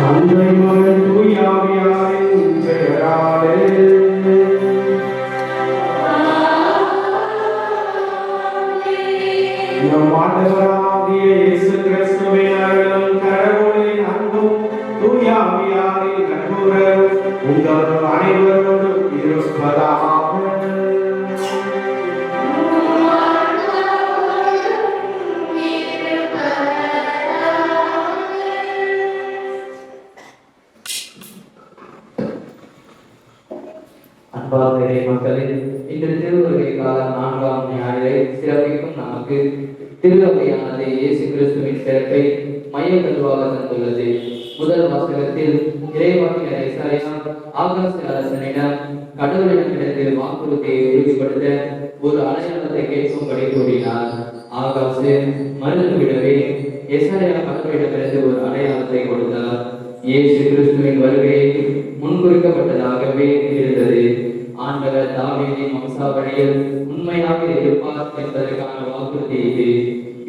தந்தை மகன் தூய ஆவியாரின் பெயராலே நம் ஆண்டவராகிய இயேசு கிறிஸ்துவின் அருளும் கடவுளின் அன்பும் தூய ஆவியாரின் நட்புறவும் உங்கள் அனைவரோடும் இருப்பதாக. அன்பார்ந்த மக்களே, இன்று திருவருகை காலம் 4ஆம் நாளிலே சிறப்பிக்கும் நமக்கு திருவகையானது இயேசு கிறிஸ்துவின் பிறப்பை மையக்கருவாக தந்துள்ளது. முதல் வாசகத்தில் இறைவாக்கினர் எசாயா ஆகாச அரசனிடம் கடவுளிடமிருந்து வாக்குறுதியை உறுதிப்படுத்த ஒரு அடையாளத்தை கேட்கும்படி கூறினார். ஆகாசு மறுத்துவிடவே எசாயா கடவுளிடமிருந்து ஒரு அடையாளத்தை கொடுத்தார். இயேசு கிறிஸ்துவின் வருகையை முன்குறிக்கப்பட்டதாகவே இருந்தது. ஆண்டவர் தாவீதின் வம்சாவளியில் உண்மையாக இருப்பார் என்பதற்கான வாக்குறுதி இது.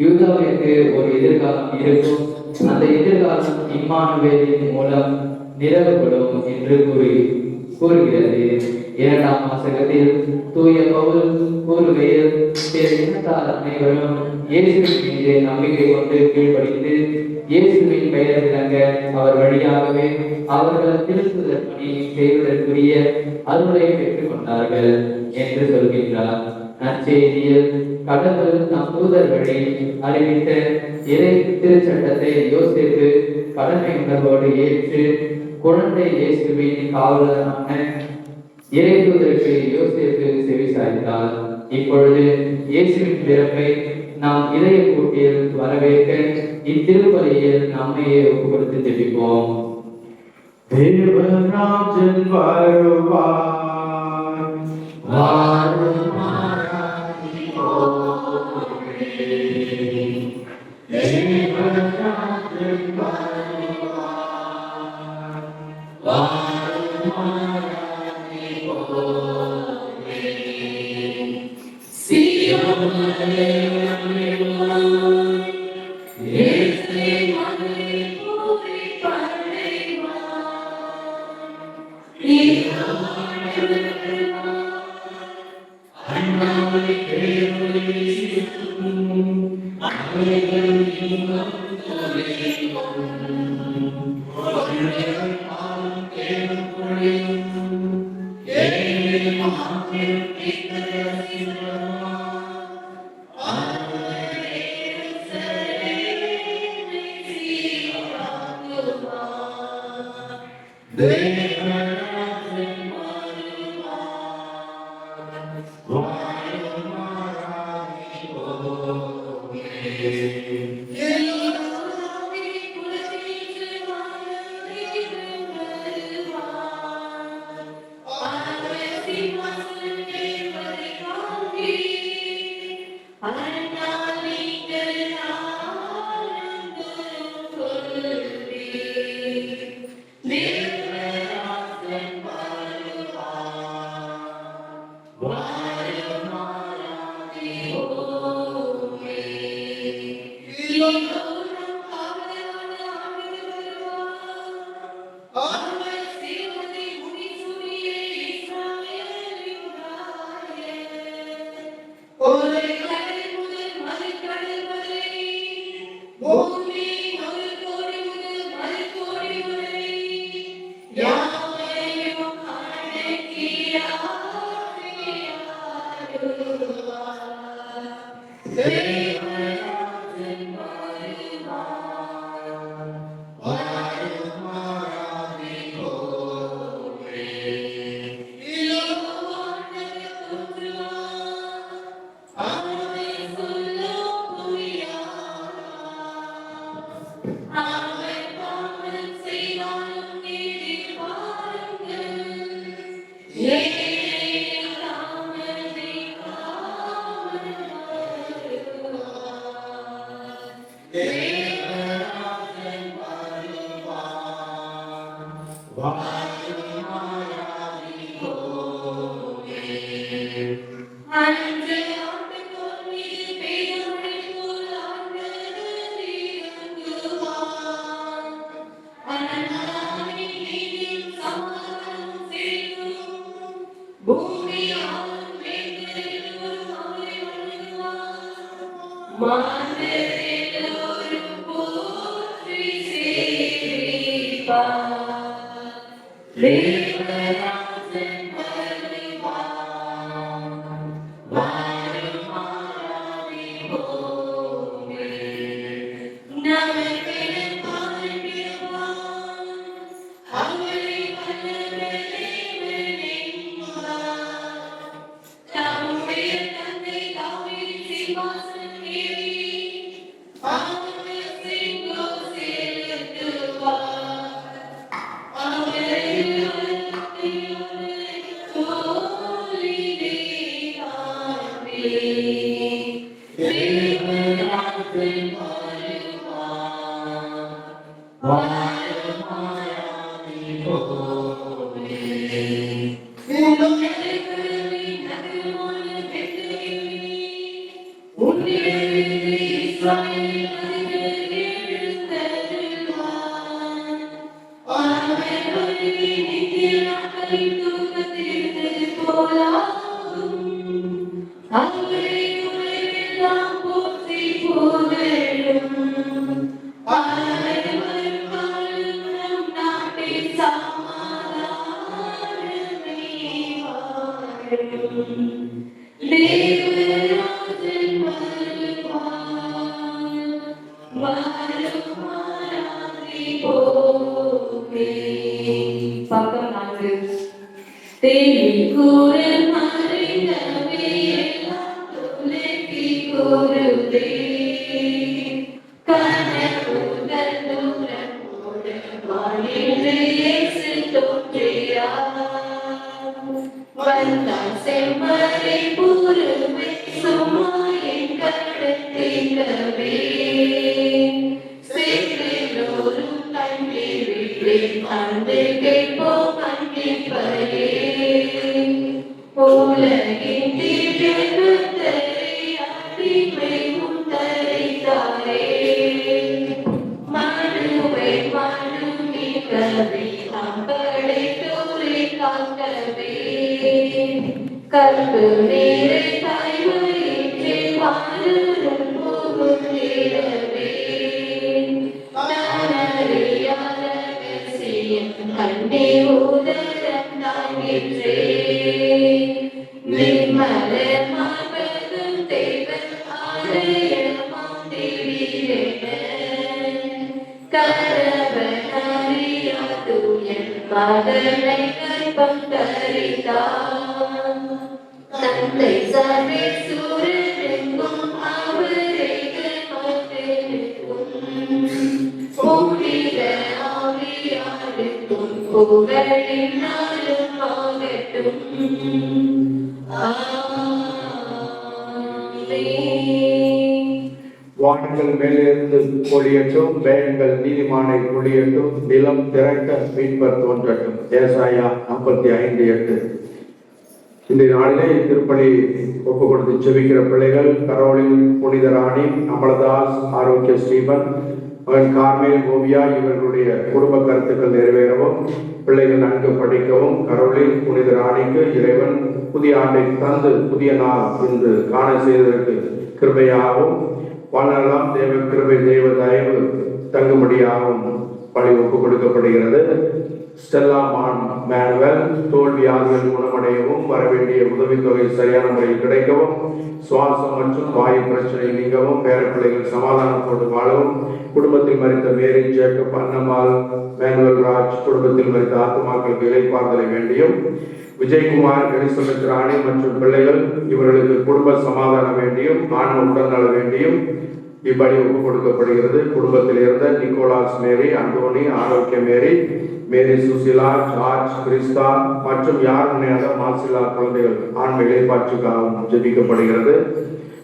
யூதாவிற்கு ஒரு எதிர்காலம் இருக்கும், அந்த எதிர்காலம் இம்மானுவேலின் மூலம் நிறைவுபடும் என்று கூறுகிறது. 2ஆம் வாசகத்தில் தூய பவுல் கூறுகையில் பிற இனத்தார் அனைவரும் இயேசுவின் மீது நம்பிக்கை கொண்டு கீழ்ப்படிந்து இயேசுவின் பெயர் விளங்க அவர் வழியாகவே அவர்கள் திருத்துதல் பணி செய்வதற்குரிய அருளை பெற்றுக் கொண்டார்கள் என்று சொல்கின்றார். நற்செய்தியில் கடவுள் நம் தூதர் வழி அறிவித்த இறை திருச்சட்டத்தை யோசேப்பு கடமை உணர்வோடு ஏற்று குழந்தை இயேசுவின் காவலரான இறை தூதருக்கு யோசேப்பு செவிசாய்த்தார். இப்பொழுது இயேசுவின் பிறப்பை நாம் இதய கூட்டில் வரவேற்க இத்திருப்பலியில் நம்மையே ஒப்பு கொடுத்து ஜெபிப்போம். தேவராஜன் வருவார், Amen. பக்கம் 4. தேவி கூறல் மறைந்தவே எல்லாம் துலக்கி கூறுதே கனவுகள் தூரம் ஓட வாழ்கின்றே இயேசு தோன்றியார் வந்தார் செம்மறை பூருமை சும்மா என் கடத்திலவே சேற்றிலோரும் கண்ணீர் விட்டேன் அன்று கேட்போம் அன்பிப்பரே உலகின் தீர்த்தரை அடிமை முத்தரைத்தாரே மனுவை மனுமி கவி அம்படை தூரை காக்கவே கற்பு நீரை தாய்மொழிற்றே வாழும் போகுதிரவே நானறியாத விஷயம் கண்ணே உதரம் தாங்கிற்றே நிர்மல மாபெரும் தேவன் ஆலயமாம் தேவியேன கரவனாரியாதுயன் மகனை கற்பம் தரித்தார் தந்தை சர்வேஸ்வரனுக்கும் அவரே மகனுக்கும் புனித ஆவியாருக்கும் புகழின் நாளும் ஆகட்டும். ஆமென். வானங்கள் மேலிருந்து பொழியட்டும், மேகங்கள் நீதிமானை பொழியட்டும், நிலம் திறக்க மீட்பர் தோன்றட்டும். ஏசாயா 55:8. இன்றைய நாளிலே திருப்பலி ஒப்பு கொடுத்து செபிக்கிற பிள்ளைகள் கரோலின் புனித ராணி, அமலதாஸ், ஆரோக்கிய ஸ்ரீபன், மகன் கார்மேல், ஓவியா இவர்களுடைய குடும்ப கருத்துக்கள் நிறைவேறவும், பிள்ளைகள் நன்கு படிக்கவும், கரோலின் புனித ராணிக்கு இறைவன் புதிய ஆண்டை தந்து புதிய நாள் இன்று காண செய்ததற்கு கிருபையாகவும், வாழ்நாளெல்லாம் தேவ கிருபை தெய்வ தயவு தங்கும்படியாகவும் பழி ஒப்புக் கொடுக்கப்படுகிறது. ஸ்டெல்லா மேனுவல் தோல் வியாதிகள் குணமடையவும், வரவேண்டிய உதவித்தொகை சரியான முறையில் கிடைக்கவும், சுவாசம் மற்றும் வாயு பிரச்சனை நீங்கவும், பேரப்பிள்ளைகள் சமாதானத்தோடு வாழவும், குடும்பத்தில் மறித்த மேரி, ஜேக்கப், அன்னம்மாள், மேனுவல் ராஜ் குடும்பத்தில் மறித்த ஆத்மாக்களுக்கு இளைப்பாறுதலை வேண்டியும், விஜயகுமார், எலிசபெத் ராணி மற்றும் பிள்ளைகள் இவர்களுக்கு குடும்ப சமாதானம் வேண்டியும், ஆன்ம உடல்நல வேண்டியும் இப்படி ஒப்புக் கொடுக்கப்படுகிறது. குடும்பத்தில் இருந்த நிக்கோலாஸ் மேரி, அந்தோனி, ஆரோக்கிய மேரி, மேரி சுசிலா, ஜார்ஜ், கிறிஸ்தா மற்றும் யார் முனையாத மாசிலா குழந்தைகள் ஆன்ம இளைப்பாற்றுக்காகவும் ஜெபிக்கப்படுகிறது.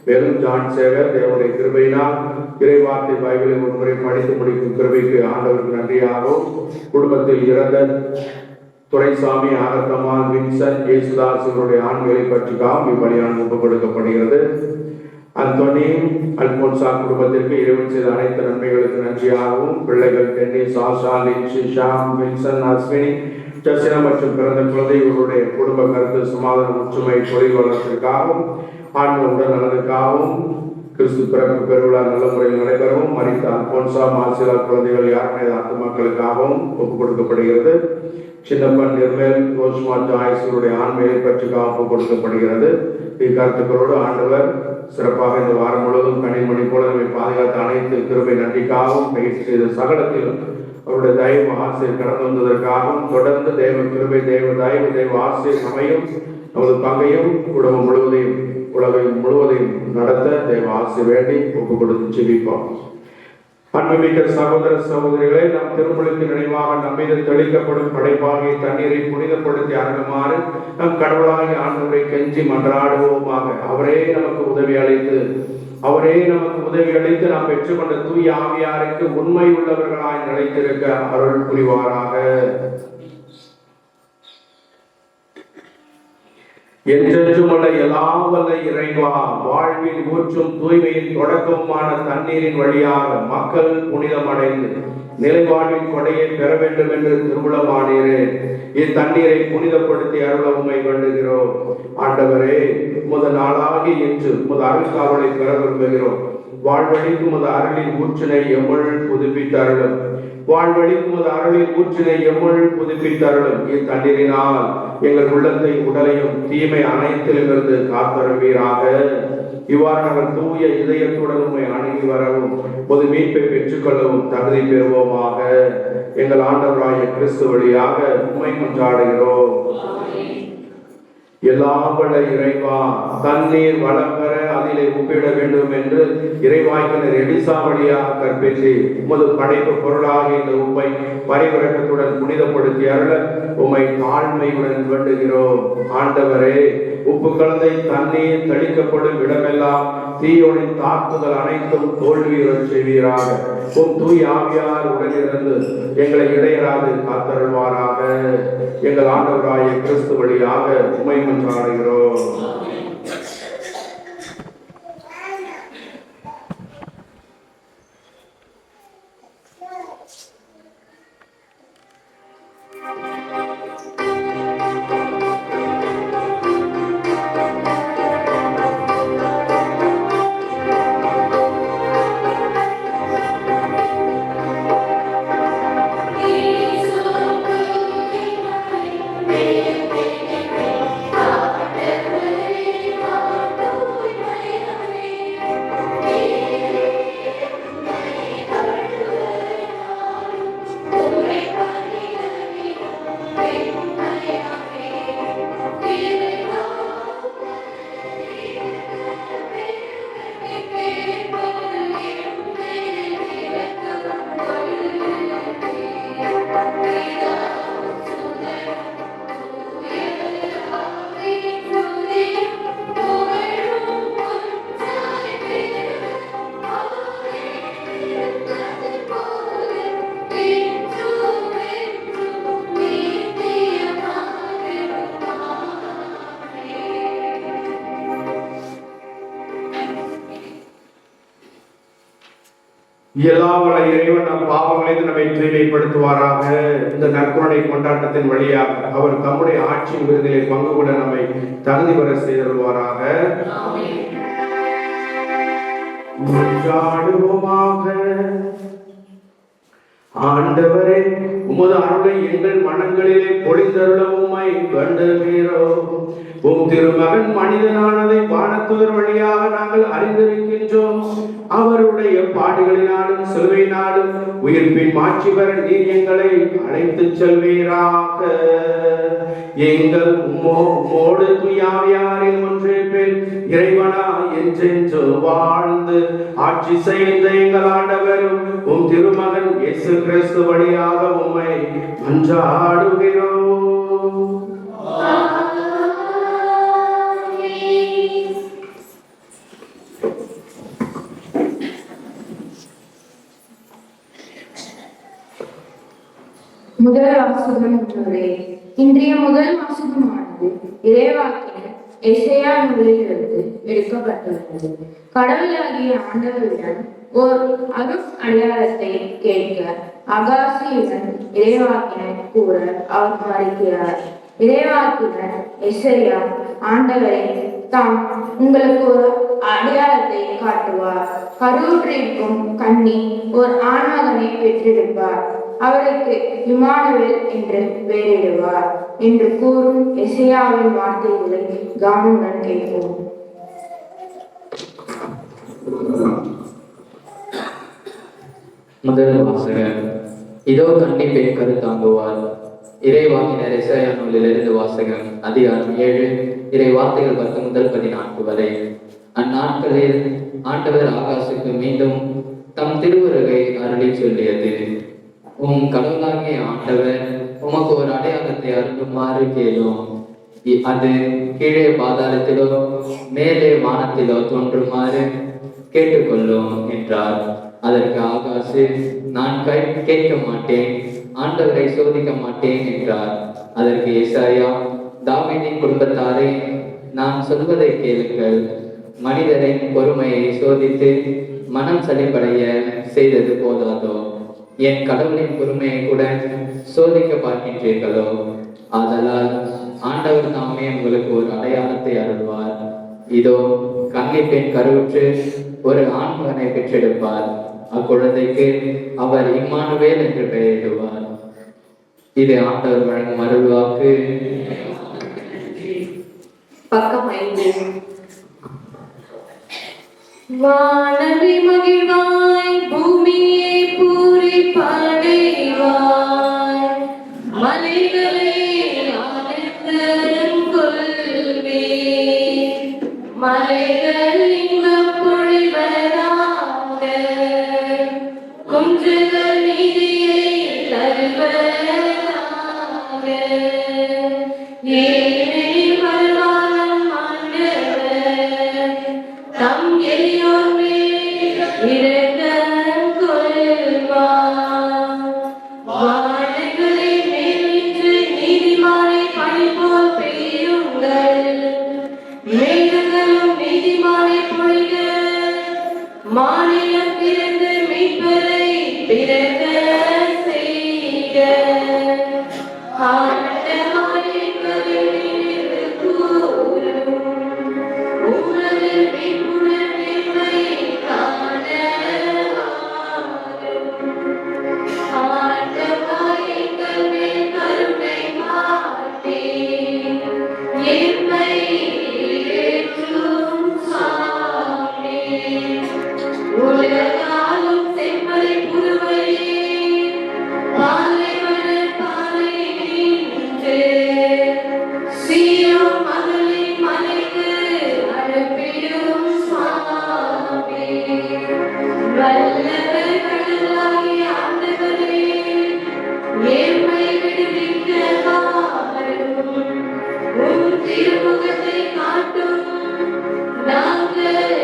மேலும் ஜான் சேகர் தேவனுடைய கிருபையினால் இறைவார்த்தை பைபிளை ஒருமுறை படித்து முடிக்கும் கிருபைக்கு ஆண்டவருக்கு நன்றியாகவும், குடும்பத்தில் இறந்த துரைசாமி, ஆரத்தம்மாள், வின்சன், ஏசுதாஸ் இவருடைய ஆண்களை பற்றிக்காகவும் இப்படியான ஒப்புக் கொடுக்கப்படுகிறது. அந்தோனி, அல்போன்சா குடும்பத்திற்கு இறைவன் செய்த அனைத்து நன்மைகளுக்கு நன்றியாகவும், பிள்ளைகள் டென்னிஸ், ஆஷா, லின்சி, ஷாம், வின்சன், அஸ்வினி, ஜசினா மற்றும் பிறந்த குழந்தை இவருடைய குடும்ப கருத்து சமாதான ஒற்றுமை தொழில் வளர்ச்சிக்காகவும், ஆன்ம உடல் நலனுக்காகவும் கிறிஸ்து பிறப்பு பெருவிழா நல்ல முறையில் நடைபெறவும், மரித்த அல்போன்சா மாசிலா குழந்தைகள் யாருமே ஆத்துமாக்களுக்காகவும் ஒப்புக் கொடுக்கப்படுகிறது. சின்னப்பன் நிர்மேல் ரோஸ்மா ஜாய்ஸருடைய ஆண்மையை பற்றிக்காக ஒப்புக் கொடுக்கப்படுகிறது. இக்கருத்துக்களோடு ஆண்டவர் சிறப்பாக இந்த வாரம் முழுவதும் கனிமணி போல நம்மை பாதுகாத்த அனைத்து கிருபை நன்றிக்காகவும் பயிற்சி செய்த சகலத்திலும் அவருடைய தயவு ஆசிரியர் கடந்து வந்ததற்காகவும் தொடர்ந்து தேவ கிருபை, தேவ தயவு, தேவ ஆசிரியர் சமயம் நமது பங்கையும் குடும்பம் முழுவதையும் உலகம் முழுவதையும் நடத்த தேவ ஆசிரியர் வேண்டி ஒப்புக் கொடுத்து ஜெபிப்போம். அன்புமிக்க சகோதர சகோதரிகளே, நம் திருமணத்தின் நினைவாக நம்மீது தெளிக்கப்படும் படைப்பாகிய தண்ணீரை புனிதப்படுத்தி அருளுமாறு நம் கடவுளாகிய ஆண்டவரை கெஞ்சி மன்றாடுவோமாக. அவரே நமக்கு உதவி அளித்து நாம் பெற்றுக்கொண்ட தூய ஆவியாருக்கு உண்மை உள்ளவர்களாய் நிலைத்திருக்க அருள் புரிவாராக. என்றென்றுமல்ல எல்லாம் வல்ல இறைவா, வாழ்வில் ஊற்றும் தூய்மையின் தொடக்கமான தண்ணீரின் வழியாக மக்கள் புனிதமடைந்து நிலைவாழ்வின் கொடையை பெற வேண்டும் என்று திருவுளமானீரே. இத்தண்ணீரை புனிதப்படுத்தி அருள உம்மை வேண்டுகிறோம். ஆண்டவரே, உமது நாளாகி இன்று உமது அருள் காவலை பெற விரும்புகிறோம். வாழ்வழிக்கும் உமது அருளின் ஊற்றினை எம்முள் புதுப்பித்தருளும். இத்தண்ணீரினால் எங்கள் உள்ளத்தை உடலையும் தீமை அனைத்திலிருந்து காத்தருவீராக. இவ்வாறு நாங்கள் தூய இதயத்துடன் உம்மை அணுகி வரவும் பொது மீட்பை பெற்றுக்கொள்ளவும் தகுதி பெறுவோமாக. எங்கள் ஆண்டவராகிய கிறிஸ்து வழியாக உம்மை கொண்டாடுகிறோம். எல்லாம் வல்ல இறைவா, தண்ணீர் வளம் பெற அதிலே உப்பிட வேண்டும் என்று இறைவாய்க்கினர் எலிசா வழியாக கற்பித்து உமது படைப்பு பொருளாகிய இந்த உப்பை பரிவரக்கத்துடன் புனிதப்படுத்தி அருள உம்மை தாழ்மையுடன் வேண்டுகிறோம். ஆண்டவரே, உப்பு கலந்த தண்ணீர் தெளிக்கப்படும் இடமெல்லாம் தீயோனின் தாக்குதல் அனைத்தும் தோல்வியுறச் செய்வீராக. உம் தூய் ஆவியார் உடனிருந்து எங்களை இடையராது காத்தருள்வாராக. எங்கள் ஆண்டவராகிய கிறிஸ்து வழியாக உம்மை கொண்டாடுகிறோம். எல்லாம் வல்ல இறைவன் நம் பாவங்களை நம்மை தூய்மைப்படுத்துவாராக. இந்த நற்கருணை கொண்டாட்டத்தின் வழியாக அவர் தம்முடைய ஆட்சியின் விருதிலே பங்கு கொள்ள நம்மை தகுதி பெற செய்தருள்வாராக. ஆண்டவரே, உமது அருளை எங்கள் மனங்களிலே பொழிந்தருள உம்மை வேண்டுகிறோம். உம் திருமகன் மனிதனானதை வானத்தூதர் வழியாக நாங்கள் அறிந்திருக்கின்றோம். அவருடைய பாடுகளினாலும் சிலுவையினாலும் உயிர்ப்பின் மாட்சி பெற நீர் எங்களை அழைத்து செல்வீராக. எங்கள் உம்மோடு தூயாவியாரின் ஒன்றே பேர் இறைவனா என்றென்று வாழ்ந்து ஆட்சி செய்த எங்கள் ஆண்டவரும் உம் திருமகன் இயேசு கிறிஸ்து வழியாக உம்மை மன்றாடுகிறோம். முதல் வாசகம் ஒன்றே. இன்றைய முதல் வாசகமானது இறைவாக்கினர் எசேயா நூலிலிருந்து எடுக்கப்பட்டுள்ளது. கடவுளாகிய ஆண்டவரிடம் ஓர் அடையாளத்தை கேட்க அகாசியுடன் இறைவாக்கினர் கூற அவர் மறுக்கிறார். இறைவாக்கினர் எசேயா, ஆண்டவரே, தாம் உங்களுக்கு ஒரு அடையாளத்தை காட்டுவார். கருவுற்றிருக்கும் கன்னி ஓர் ஆண்மகனை பெற்றெடுப்பார். அவருக்கு இம்மானுவேல் என்று பெயரிடுவார் என்று கூறும் எசேயாவின் வார்த்தைகளை கவனமுடன் கேட்போம். முதல் வாசகம். இதோ கன்னி பெண் கருத்தாங்குவார். இறைவாக்கினர் எசாயா நூலிலிருந்து வாசகம். அதிகாரம் 7 இறை வார்த்தைகள் 10 முதல் 14 வரை. அந்நாட்களில் ஆண்டவர் ஆகாசுக்கு மீண்டும் தம் திருவுருகை அருளி சொல்லியது. உம் கடவுளாகிய ஆண்டவர் உமக்கு ஒரு அடையாளத்தை அருளுமாறு கேளும். அது கீழே பாதாளத்திலோ மேலே வானத்திலோ தோன்றுமாறு கேட்டுக்கொள்ளும் என்றார். அதற்கு ஆகாசு, நான் கேட்க மாட்டேன், ஆண்டவரை சோதிக்க மாட்டேன் என்றார். அதற்கு ஏசாயா, தாவீதின் குடும்பத்தாரே, நான் சொல்வதை கேளுங்கள். மனிதரின் பொறுமையை சோதித்து மனம் சலிப்படைய செய்தது போதாதோ? என் கடவுளின் பொறுமையை கூட சோதிக்க பார்க்கின்றீர்களோ? ஆதலால் ஆண்டவர் தாமே உங்களுக்கு ஒரு அடையாளத்தை அருள்வார். இதோ கன்னி பெண் கருவுற்று ஒரு ஆண்மகனை பெற்றெடுப்பார். அக்குழந்தைக்கு அவர் இம்மானுவேல் என்று பெயரிடுவார். இது ஆண்டவர் வழங்கும் அருள்வாக்கு. பக்கம் 5. வானவி மகிழ்வாய், பூமியை பூரிப்படைவாய், மலைகளை ஆனந்தம் கொள்வே, மலைகள் இன்பம் பொழிவதாக, குன்றுகள் நீதியை தருவதாக. ஏனெனில் வருவானம் ஆண்டவர் தம் எளியோர் மேல் இரக்கம் கொள்வார். வானங்களை மேல் நின்று நீதிமானை பனி போல் பெய்யுங்கள், மேகங்களும் நீதிமானை பொழிக, மாநிலம் பிறந்து மீட்பரை பிறக்க செய்க. ஆண்டவரே கருணையிலிருந்து கூரும், உலகில் மீட்புடன் மேன்மை காண ஆரும். ஆண்டவரே எங்கள் மேல் கருணை காட்டி, எம்மை ஏற்றும் சாமி. உலகாலும் செம்மலை புதுவையே, பாலைவன பாலை நின்று, சீயோன் மகளின் மலைக்கு அனுப்பிடும் சுவாமி. வல்லவர் கடவுளாகிய ஆண்டவரே, எம்மை விடுவிக்க வாரும். உம் திருமுகத்தை காட்டும், நாங்கள்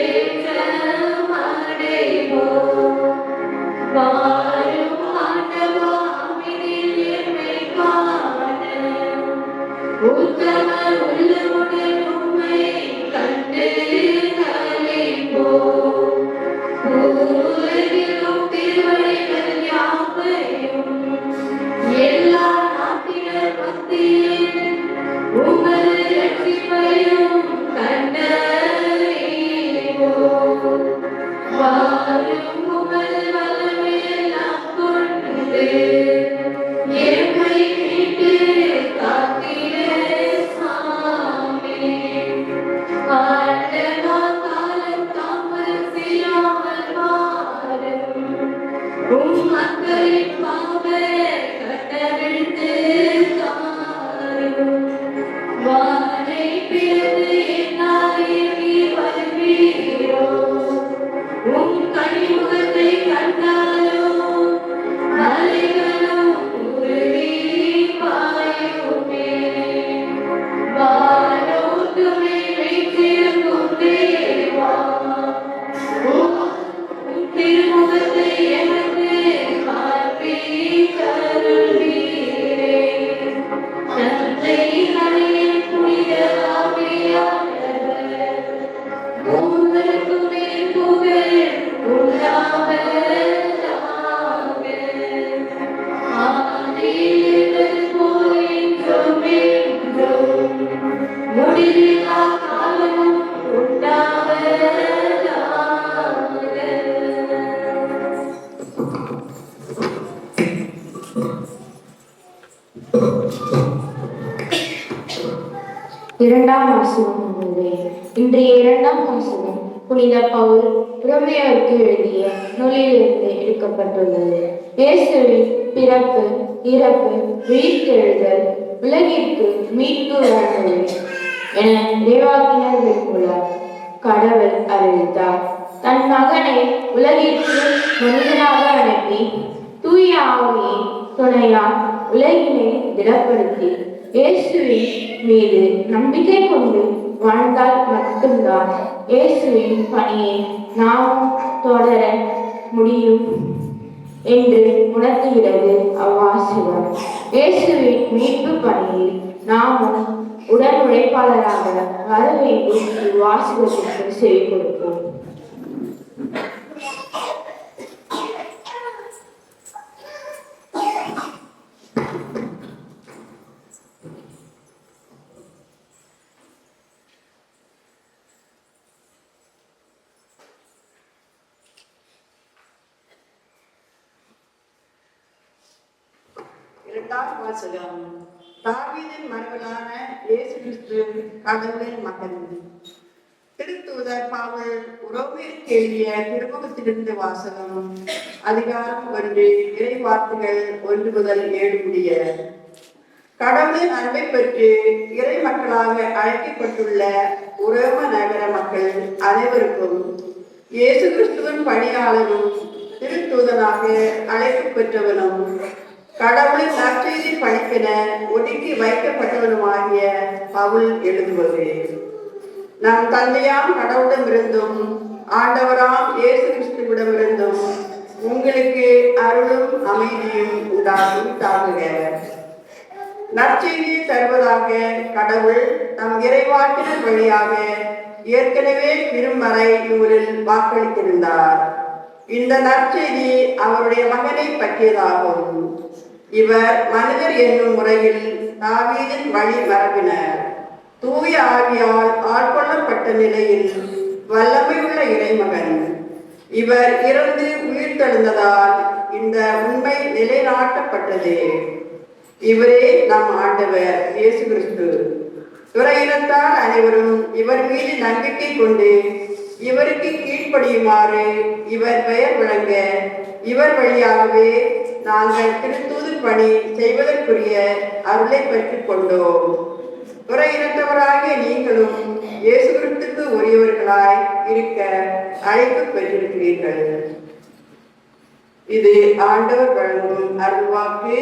ஏற்றம் அடைவோம். வாரும் ஆண்டவா, அமைதியில் எம்மை காண, உத்தமர் உள்ளமுடன் உம்மை கண்டு களிப்போம். உலகிலும் திருவழிகள் யாவையும் எல்லா நாட்டினர் மத்தியில் உமது ரட்சிப்பையும் கண்டறிவோம். வாரும் உமது வல்லமையெல்லாம் கொண்டு எம்மை மீட்டு காத்திட சாமி. ஆண்டவா, காலம் தாமதம் செய்யாமல் வாரும். உம் மக்களின் பாவ கட்டவிழ்த்து காரும். வானை பிளந்து என்னால் இறங்கி வருவீரோ? உம் கனிமுகத்தை கண்டாலோ மலைகளும் உருகி பாயுமே. வானோட்டுமை வைத்திருக்கும் தேவா, உம் திருமுகத்தை எனக்கு காண்பீராக. இரண்டாம் வாசகம் உள்ளது. இன்றைய இரண்டாம் வாசகம் புனித பவுல் ரோமியோவுக்கு எழுதிய நூலிலிருந்து எடுக்கப்பட்டுள்ளது. இயேசுவின் பிறப்பு, இறப்பு, உயிர்த்தெழுதல் உலகிற்கு மீட்பு வழங்குவது என இறைவாக்கினர்கள் மூலம் கடவுள் அறிவித்தார். தன் மகனை உலகிற்கு மனிதனாக அனுப்பி தூய ஆவியை துணையால் உலகினை திடப்படுத்தி இயேசுவின் மீது நம்பிக்கை கொண்டு வாழ்ந்தால் மட்டும்தான் இயேசுவின் பணியை நாம் தொடர முடியும் என்று உணர்த்துகிறது அவ்வாசகம். இயேசுவின் மீட்பு பணியில் நாமும் உடன் உழைப்பாளராக வர வேண்டும். இவ்வாசகத்திற்கு செவி கொடுப்போம். இரண்டாம் வாசகம். தாவீதின் மரபலான இயேசு கிறிஸ்து கடவுளின் மகன். திருத்தூதர் பவுல் ரோமியருக்கு எழுதிய திருமுகத்திலிருந்து வாசகம். அதிகாரம் 1, இறை வார்த்தைகள் 1 முதல் 7 முடிய. கடவுளின் அன்பை பெற்று இறை மக்களாக அழைக்கப்பட்டுள்ள உரோம நகர மக்கள் அனைவருக்கும் இயேசு கிறிஸ்துவின் பணியாளரும் திருத்தூதனாக அழைப்பு பெற்றவனும் கடவுளின் நற்செய்தி பணிக்கென ஒதுக்கி வைக்கப்பட்டவனுமாகிய பவுல் எழுதுவது. நம் தந்தையாம் கடவுளிடமிருந்தும் ஆண்டவராம் இயேசு கிறிஸ்துவிடமிருந்தும் உங்களுக்கு அருளும் அமைதியும் உண்டாகுக. நற்செய்தியை தருவதாக கடவுள் தம் இறைவாக்கினர் வழியாக ஏற்கனவே திருமறை நூலில் வாக்களித்திருந்தார். இந்த நற்செய்தி அவருடைய மகனை பற்றியதாகும். இவர் மனிதர் என்னும் முறையில் தாவீதின் வழி மரபினர், தூய ஆவியால் ஆட்கொள்ளப்பட்ட நிலையில் வல்லமையுள்ள இறைமகன். இவர் இறந்து உயிர்த்தெழுந்ததால் இந்த உண்மை நிலைநாட்டப்பட்டது. இவரே நம் ஆண்டவர் இயேசு கிறிஸ்து. துறையினத்தால் அனைவரும் இவர் மீது நம்பிக்கை கொண்டு இவருக்கு கீழ்ப்படியுமாறு இவர் பெயர் விளங்க இவர் வழியாகவே நாங்கள் திருத்தூது பணி செய்வதற்குரிய அருளை பெற்றுக் கொண்டோம். துறையினத்தவராகிய நீங்களும் இயேசு கிறிஸ்துக்கு உரியவர்களாய் இருக்க அழைப்பு பெற்றிருக்கிறீர்கள். இது ஆண்டவர் வழங்கும் அருள்வாக்கு.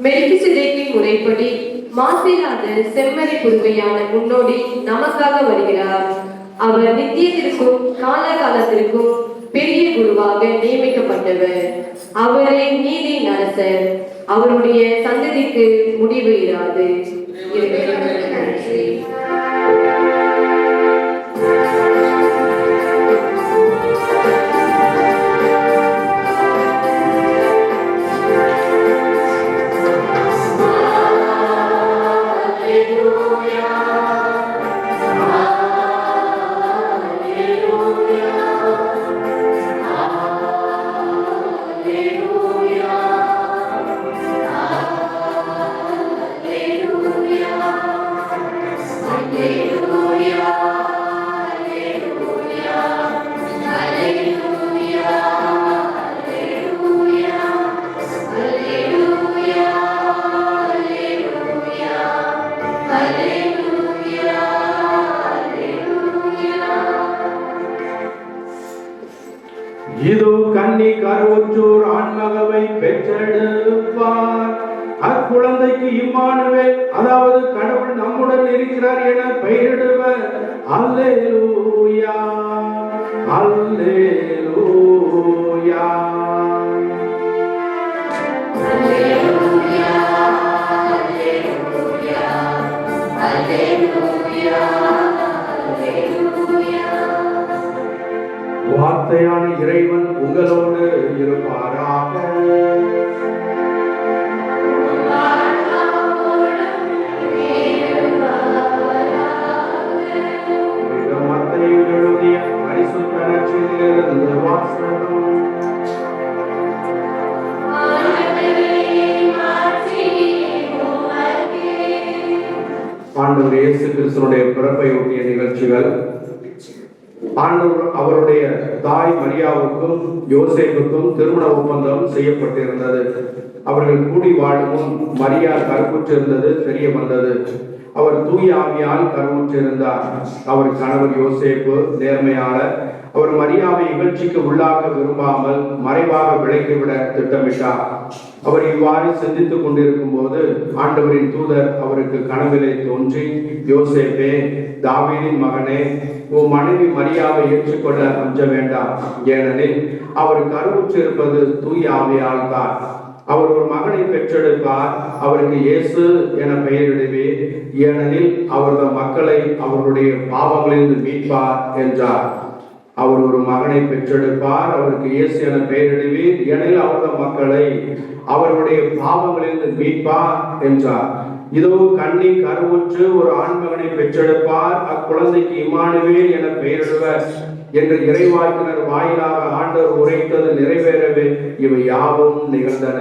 மெல்கிசேதேக்கின் முறைப்படி மாசில்லாத செம்மறி குருவையான முன்னோடி நமக்காக வருகிறார். அவர் நித்தியத்திற்கும் காலகாலத்திற்கும் பெரிய குருவாக நியமிக்கப்பட்டவர். அவரே நீதியின் அரசர். அவருடைய சந்ததிக்கு முடிவு இராது. இதோ கன்னி கருவுற்றோர் ஆண்மகவை பெற்றெடுப்பார். அக்குழந்தைக்கு இம்மானுவேல், அதாவது கடவுள் நம்முடன் இருக்கிறார் என பெயரிடுவர். அல்லேலூயா, அல்லேலூயா. வார்த்தையான இறைவன் உங்களோடு இருப்பாராக. மத்தேயு எழுதிய பரிசுத்த நற்செய்தியிலிருந்து வாசகம். ஆண்டவர் இயேசு கிறிஸ்துனுடைய பிறப்பை ஒட்டிய நிகழ்ச்சிகள். ஆண்டவர் அவருடைய தாய் மரியாவுக்கும் யோசேப்புக்கும் திருமண ஒப்பந்தம் செய்யப்பட்டிருந்தது. அவர்கள் கூடி வாழவும் மரியா கருவுற்றிருந்தது தெரிய வந்தது. அவர் தூய ஆவியால் கருவுற்றிருந்தார். அவர் கணவர் யோசேப்பு நேர்மையாளர். அவர் மரியாவை இகழ்ச்சிக்கு உள்ளாக விரும்பாமல் மறைவாக விலக்கிவிட திட்டமிட்டார். அவர் இவ்வாறு சிந்தித்துக் கொண்டிருக்கும் போது ஆண்டவரின் தூதர் அவருக்கு கனவிலே தோன்றி, யோசேப்பே, தாவீதின் மகனே, உன் மனைவி மரியாவை ஏற்றுக்கொள்ள அஞ்ச வேண்டாம். ஏனெனில் அவர் கருவுற்றிருப்பது தூய ஆவியால் தான். அவர் ஒரு மகனை பெற்றெடுப்பார். அவருக்கு இயேசு என பெயரிடுவேன். ஏனெனில் அவரது மக்களை அவருடைய பாவங்களிலிருந்து மீட்பார் என்றார். அவர் ஒரு மகனை பெற்றெடுப்பார். அவருக்கு இயேசு என பெயரிடுவீர். ஏனெனில் அவரது மக்களை அவருடைய பாவங்களிலிருந்து மீட்பார் என்றார். இதோ கன்னி கருவுற்று ஒரு ஆண்மகனை பெற்றெடுப்பார். அக்குழந்தைக்கு இம்மானுவேல் என பெயரிடுவர் என்று இறைவாக்கினர் வாயிலாக ஆண்டவர் உரைத்தது நிறைவேறவே இவை யாவும் நிகழ்ந்தன.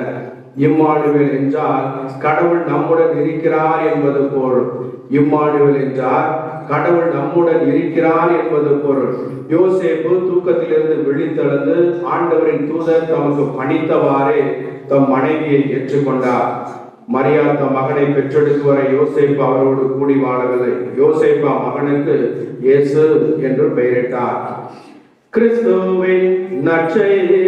இம்மானுவேல் என்றால் கடவுள் நம்முடன் இருக்கிறார் என்பது பொருள். இம்மானுவேல் என்றால் கடவுள் நம்முடன் இருக்கிறார் என்பது பொருள். யோசேப்பு தூக்கத்திலிருந்து விழித்தெழுந்து ஆண்டவரின் தூதர் தமக்கு பணித்தவாறே தம் மனைவியை ஏற்றுக்கொண்டார். மரியா தம் மகனை பெற்றெடுக்கும் வரை யோசேப்பு அவரோடு கூடி வாழவில்லை. யோசேப்பு மகனுக்கு இயேசு என்று பெயரிட்டார். கிறிஸ்துவின் நற்செய்தி.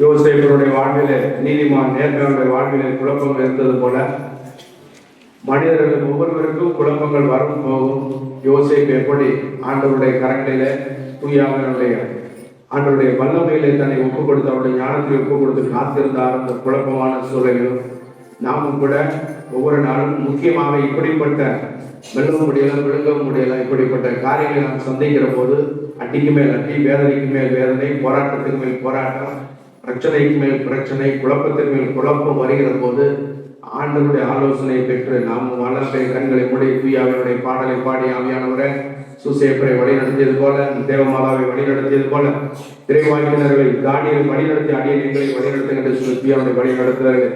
யோசேப்பருடைய வாழ்விலே, நீதிமான் நேர்மையுடைய வாழ்விலே குழப்பங்கள் இருந்தது போல மனிதர்கள் ஒவ்வொருவருக்கும் குழப்பங்கள் வரும் போகும். யோசேப்பு எப்படி ஆண்டவருடைய கரங்களிலே தூயாவினுடைய ஆண்டவருடைய வல்லமையிலே தன்னை ஒப்புக் கொடுத்து அவருடைய ஞானத்தை ஒப்புக் கொடுத்து காத்திருந்தார். அந்த குழப்பமான சூழலிலும் நாமும் கூட ஒவ்வொரு நாளும் முக்கியமாக இப்படிப்பட்ட வெல்லவும் முடியல விழுங்கவும் முடியல இப்படிப்பட்ட காரியங்களை நாம் சந்திக்கிற போது அடிக்கு மேல் அடி, வேதனைக்கு மேல் வேதனை, போராட்டத்துக்கு மேல் போராட்டம், பிரச்சனைக்கு மேல் பிரச்சனை, குழப்பத்திற்கு மேல் குழப்பம் வருகிற போது ஆண்டவருடைய ஆலோசனை பெற்று நாம் வளர்ப்பை கண்களை மூடி தூயாவினுடைய பாடலை பாடி ஆவியானவரை சூசேப்பரை வழிநடத்தியது போல, தேவமாதாவை வழிநடத்தியது போல, இறைவாக்கினர்களை தானியலை வழிநடத்தி அடியை எங்களை வழிநடத்துகின்ற தூயாவுடைய வழிநடத்துகிறார்கள்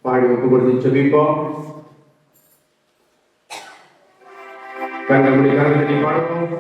பாடி ஒப்பு கொடுத்து செபிப்போம். கண்கள் மூடி கரங்களை பாடுவோம்.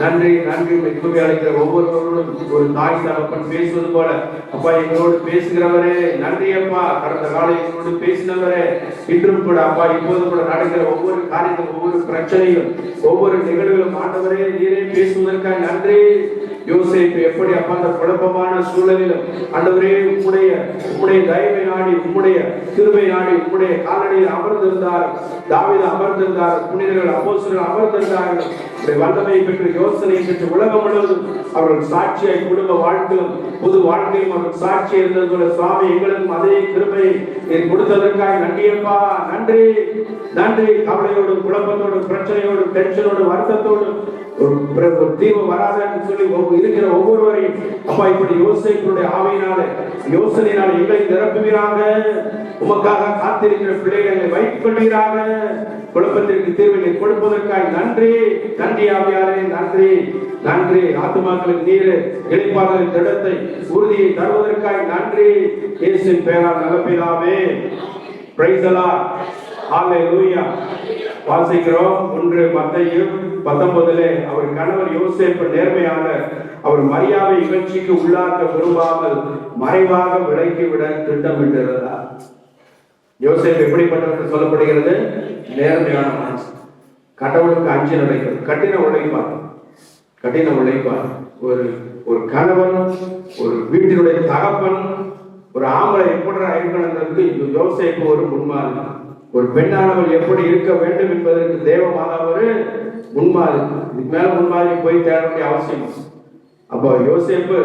நன்றி நன்றி மிகுதி அழைக்கிற ஒவ்வொருவரோடும் ஒரு தாய் தகப்பன் பேசுவது போல அப்பா எங்களோடு பேசுகிறவரே நன்றி அப்பா. கடந்த காலம் எங்களோடு பேசினவரே இன்றும் கூட அப்பா இப்போது கூட நடக்கிற ஒவ்வொரு காரியங்களும் ஒவ்வொரு பிரச்சனையும் ஒவ்வொரு நிகழ்வுகளும் ஆண்டவரே நீரே பேசுவதற்காக நன்றி. யோசேப்பு எப்படி அப்பா அந்த குழப்பமான சூழலிலும் ஆண்டவரே உம்முடைய தயவை நாடி உம்முடைய கிருபை நாடி உம்முடைய காலடியில் அமர்ந்திருந்தார். தாவீது அமர்ந்திருந்தார். புனிதர்கள் அப்போஸ்தலர்கள் அமர்ந்திருந்தார்கள். வல்லமையை பெற்று யோசனையை பெற்று உலகம் முழுவதும் அவர்கள் சாட்சியாய் குடும்ப வாழ்க்கையிலும் புது வாழ்க்கையும் அவர்கள் சாட்சி இருந்தது போல சுவாமி எங்களுக்கும் அதே கிருபையை நீர் கொடுத்ததற்காக நன்றியப்பா. நன்றி நன்றி. கவலையோடும் குழப்பத்தோடும் பிரச்சனையோடும் டென்ஷனோடும் வருத்தத்தோடும் ஒரு தீர்வு வராதுன்னு சொல்லி இருக்கிற ஒவ்வொருவரையும் அப்பா இப்படி யோசனைகளுடைய ஆவையினால யோசனையினால எங்களை நிரப்புவீராக. உமக்காக காத்திருக்கிற பிள்ளைகளை வைத்துக் கொள்வீராக. குழப்பத்திற்கு தீர்வினை கொடுப்பதற்காக நன்றி நன்றி ஆவியாரே நன்றி நன்றி. ஆத்துமாக்களுக்கு நீர் இளைப்பாறுதலின் திடத்தை உறுதியை தருவதற்காக நன்றி. இயேசுவின் பெயரால் நல்ல பிதாவே. Praise the lord. ஹalleluya. வாசிக்கிறோம் 1 மத்தேயு 19 அவர் கணவர் யோசேப்பு நேர்மையான அவர் மரியாதை இகழ்ச்சிக்கு உள்ளாக்க விரும்பாமல் மறைவாக விலக்கிவிட திட்டமிட்டிருந்தார். யோசேப்பு எப்படிப்பட்டவர் சொல்லப்படுகிறது? நேர்மையான மனுஷன், கடவுளுக்கு அஞ்சி நடக்கிறது, கடின உழைப்பார். ஒரு கணவன், ஒரு வீட்டினுடைய தகப்பன், ஒரு ஆம்பளை எப்படி இருக்கணுங்கிறதுக்கு யோசேப்பு ஒரு முன்மாதிரி. ஒரு பெண்ணானவள் எப்படி இருக்க வேண்டும் என்பதற்கு தேவ மாதா ஒரு முன்மாதிரி. இதுக்கு மேல முன்மாதிரி போய் தேட வேண்டிய அவசியம். அப்போ யோசேப்பு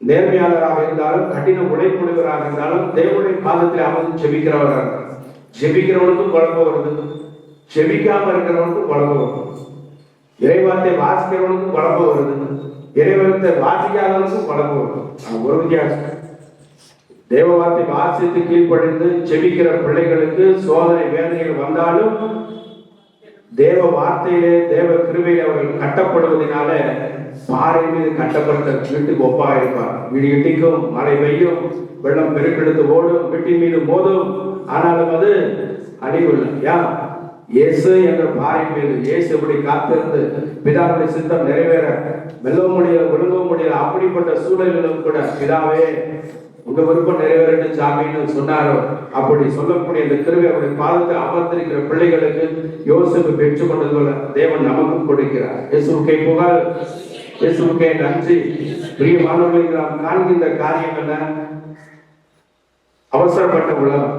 நேர்மையாளராக இருந்தாலும் கடின உழைப்புடையவராக இருந்தாலும் தேவனுடைய பாதத்தில் அமர்ந்து ஜெபிக்கிறவராக. ஜெபிக்கிறவனுக்கும் குழப்பம் வருது, ஜெபிக்காம இருக்கிறவனுக்கும் குழப்பம் வருது. இறைவார்த்தை வாசிக்கிறவனுக்கும் குழப்பம் வருது, இறைவார்த்தை வாசிக்காதவனுக்கும் குழப்பம் வருது. ஒரு வித்தியாசம். தேவ வார்த்தை வாசித்து கீழ்ப்படிந்து ஜெபிக்கிற பிள்ளைகளுக்கு சோதனை வேதனைகள் வந்தாலும் தேவ வார்த்தையிலே தேவ கிருபையிலே அவர்கள் கட்டப்படுவதனால பாறை மீது கட்டப்பட்ட வீட்டுக்கு ஒப்பாக இருப்பார். வீடு இடிக்கும், மழை பெய்யும், வெள்ளம் பெருக்கெடுத்து ஓடும், வீட்டின் மீது மோதும், ஆனாலும் அது அழிவுள்ள இயேசு என்ற பாறை மீது இயேசு எப்படி காத்திருந்து பிதாவுடைய சித்தம் நிறைவேற மெல்லவும் முடியல ஒழுங்கவும் முடியல. அப்படிப்பட்ட சூழலிலும் கூட பிதாவே உங்க விருப்பம் நிறைவேறட்டு சாமின்னு சொன்னாரோ அப்படி சொல்லக்கூடிய இந்த கிருபை அவருடைய பாதத்தை அமர்ந்திருக்கிற பிள்ளைகளுக்கு யோசேப்பு பெற்றுக் கொண்டது போல தேவன் நமக்கும் கொடுக்கிறார். இயேசுவுக்கே புகழ், இயேசுவுக்கே நன்றி. பிரியமானவர்களுக்கு நாம் காண்கின்ற காரியம் என்ன? அவசரப்பட்ட உலகம்.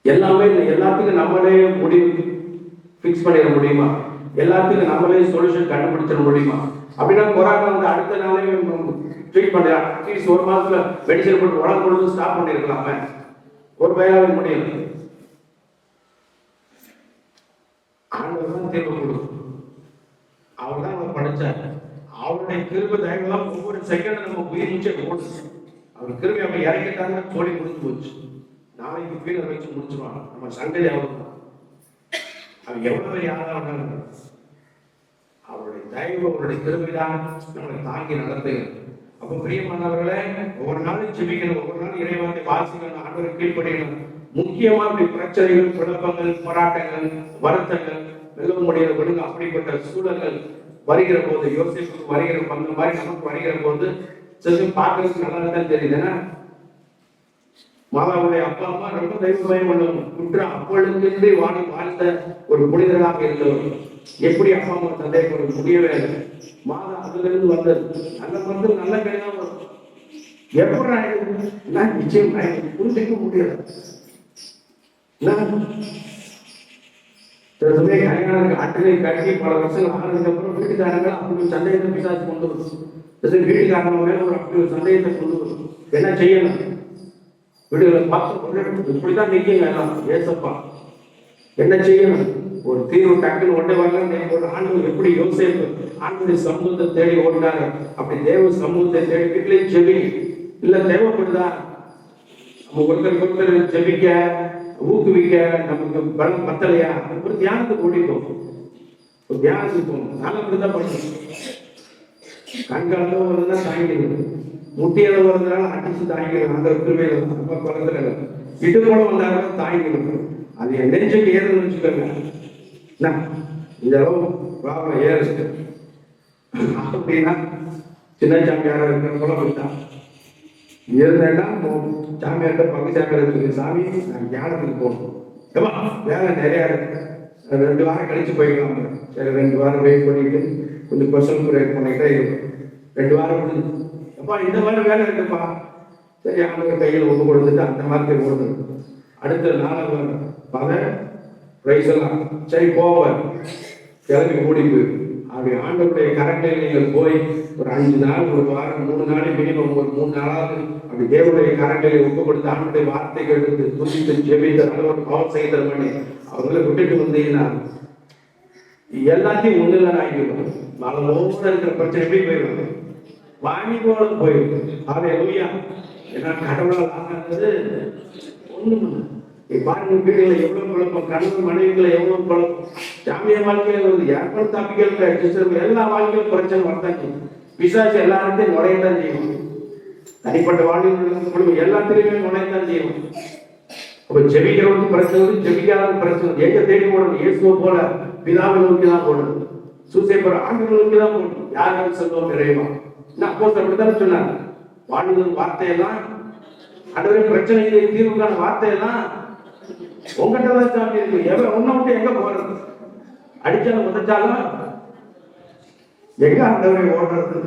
எல்லாத்துக்கும் நம்மளே முடிவு பிக்ஸ் பண்ணிட முடியுமா? எல்லாத்துக்கும் நம்மளே சொல்யூஷன் கண்டுபிடிச்சிட முடியுமா? அப்படின்னா கொரோனா வந்து அடுத்த நாளே ட்ரீட் பண்ணலாம். அட்லீஸ்ட் ஒரு மாசத்துல மெடிசன் போட்டு உடம்பு பொழுது ஸ்டாப் பண்ணிருக்கலாமே. ஒரு பயாவே முடியல. ஆண்டவர் தான் தீர்வு கொடுக்கும். அவர் தான் நம்ம படிச்சார். அவருடைய கிருபை தயவுலாம் ஒவ்வொரு செகண்ட் நம்ம உயிர் மூச்சை ஓடுது. அவர் கிருபை அப்ப இறக்கிட்டாங்க, தோழி முடிஞ்சு போச்சு. நாளைக்கு கீழே வச்சு முடிச்சுருவாங்க. நம்ம சண்டை அவ்வளவு அவர் எவ்வளவு பெரிய ஆளாக அவருடைய தயவு அவருடைய கிருபைதான் நம்மளை தாங்கி நடத்துகிறது. அப்போ பிரியமானவர்களே, ஒவ்வொரு நாளும் ஜெபிக்கணும், ஒவ்வொரு நாளும் இறைவார்த்தை வாசிக்கணும், ஆண்டவருக்கு கீழ்ப்படியணும். முக்கியமா பிரச்சனைகள், குழப்பங்கள், போராட்டங்கள், வருத்தங்கள், வெல்ல முடியாத விடுங்க அப்படிப்பட்ட சூழல்கள் வருகிற போது, யோசிப்புக்கு வருகிற அந்த மாதிரி நமக்கு வருகிற போது சில பார்க்கறதுக்கு நல்லா தான் தெரியுது. ஏன்னா மாதாவுடைய அப்பா அம்மா ரொம்ப தெய்வ பயம் உள்ளவங்க, குற்ற அப்பொழுது வாழ்ந்த ஒரு புனிதராக இருந்தவர். எப்படி அப்பா அம்மா தந்தை ஒரு முடியவே இல்லை. மாதா அதுல இருந்து வந்தது நல்ல வந்து நல்ல கிடையாது. எப்படி நிச்சயம் புரிஞ்சிக்க முடியாது. சில சமயம் கல்யாணம் ஆட்டிலே கட்டி பல வருஷங்கள் ஆனதுக்கு அப்புறம் வீட்டுக்காரங்க அப்படி ஒரு சந்தேகத்தை பிசாசு கொண்டு வரும். வீட்டுக்காரங்க மேல ஒரு அப்படி ஒரு சந்தேகத்தை கொண்டு வரும். என்ன செய்யணும்? வீடுகளை பார்த்து இப்படிதான் நிற்குங்க எல்லாம். ஏசப்பா என்ன செய்யணும்? ஒரு தீர்வு டக்குன்னு ஒன்றை வரல. ஒரு ஆண்டு எப்படி யோசிப்பு ஆண்டுடைய சமூகத்தை தேடி ஓடினாங்க. அப்படி தேவ சமூகத்தை தேடி வீட்டிலையும் செவி இல்ல தேவைப்படுதா? நம்ம ஒருத்தருக்கு ஜெபிக்க ஊக்குவிக்க நமக்கு பலம் பத்தலையா? ஒரு தியானத்துக்கு ஓடிப்போம், ஒரு தியானத்துக்கு போகணும். நானும் அப்படிதான் படிக்கணும். கண்களவு வருதுன்னா தாங்கிடுது, முட்டியளவு வருதுனால அடிச்சு தாங்கிடுது. அந்த திருமையில நம்ம குழந்தை இட்டு போல வந்தாலும் தாங்கிடுது. அது என் நெஞ்சுக்கு ஏறுதுன்னு வச்சுக்கோங்க. இந்த அளவு ப்ராப்ளம் ஏறுது அப்படின்னா சின்ன சாமியாரா இருக்கிற போல அப்படித்தான் இருந்தேன்னா சாமியார்கிட்ட பங்கு சாமியார் இருக்கு. சாமி நான் தியானத்துக்கு போகணும், ஏமா வேலை நிறையா இருக்கு, 2 வாரம் கழிச்சு போய்க்கலாம். சரி 2 வாரம் வெயிட் பண்ணிட்டு கொஞ்சம் பர்சனல் பிரேக் பண்ணிக்கிட்டே இருக்கும். 2 வாரம் முடிஞ்சு அப்பா இந்த மாதிரி வேலை இருக்குப்பா, சரி அவங்க கையில் ஒன்று கொடுத்துட்டு அந்த மாதிரி ஓடுது. அடுத்த நாள் பல பிரைஸ் எல்லாம் சரி போவார் கிளம்பி ஓடி போய் அப்படி ஆண்டவருடைய கரங்களில் நீங்கள் போய் ஒரு 5 நாள், ஒரு வாரம், 3 நாள் மினிமம், ஒரு 3 நாளாவது அப்படி தேவனுடைய கரங்களை ஒப்பு கொடுத்து ஆண்டுடைய வார்த்தைகள் எடுத்து துதித்து ஜெபித்த அளவு பவர் செய்தல் பண்ணி அவங்களை விட்டுட்டு வந்தீங்கன்னா எல்லாத்தையும் ஒண்ணுதான் ஆகிடுவாங்க. மலமோட இருக்கிற பிரச்சனை எப்படி போயிடுவாங்க? வாங்கி போல போயிடும். அதை லூயா ஏன்னா கடவுளால் ஆனது ஒண்ணு பாருங்க. வீடுகளை எவ்வளவு குழப்பம், கணவன் மனைவிகளை எவ்வளவு குழப்பம், ஜாமிய வாழ்க்கையில வருது, ஏற்படும் தம்பிகள் எல்லா வாழ்க்கையிலும் பிரச்சனை வரத்தான் செய்யும். பிசாசு எல்லாருக்கும் நுழையத்தான் செய்யும். தனிப்பட்ட வாழ்க்கை எல்லாத்திலையுமே நுழையத்தான் செய்யும். அப்ப ஜெபிக்கிறவனுக்கு பிரச்சனை, ஜெபிக்காத பிரச்சனை. எங்க தேடி போடணும்? இயேசுவை போல பிதாவை நோக்கி தான் போடணும். சூசைப்பர் ஆண்டுகளை நோக்கி தான் போடணும். யாரும் சொல்லுவோம் நிறைவா அப்போ அப்படித்தான் சொன்னாங்க. வாழ்வு வார்த்தையெல்லாம் அடவே பிரச்சனைகளை தீர்வுக்கான வார்த்தையெல்லாம் உங்ககிட்ட தான் சாமி இருக்கு. உன்னை விட்டு எங்க போறது? அடிச்சாலும் உதச்சாலும் எங்க ஆண்டவரை ஓடுறது?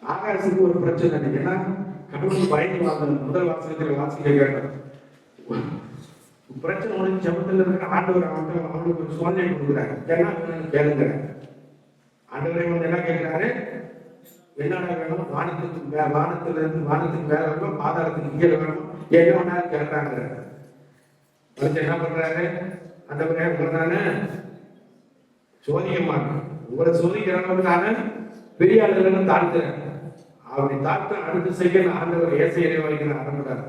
ஆகாசுக்கு ஒரு பிரச்சனை. ஏன்னா கடவுள் பயந்து வாங்க முதல் வாசகத்தில் வாசிக்க கேட்டோம். பிரச்சனை முடிஞ்சு ஜபத்தில் இருக்கிற ஆண்டவர் அவனுக்கு ஒரு சோதனை கொடுக்குறாரு. ஏன்னா கேளுங்க, ஆண்டவரை வந்து என்ன கேட்கிறாரு? என்னடா வேணும்? வானத்துல இருந்து வானத்துக்கு மேல வேணும், பாதாளத்துக்கு கீழே வேணும், என்ன வேணாலும் கேட்கிறாங்க. என்ன பண்றாரு? ஆண்டவரே உங்களை சோதிக்க மாட்டேன், உங்களை சோதிக்கிறவங்க நானு பெரிய ஆளுகளை தாழ்த்துறேன். அப்படி தாழ்த்த அடுத்து செய்ய ஆண்டவர் ஏசையை வைக்கிற ஆரம்பிக்கிறார்.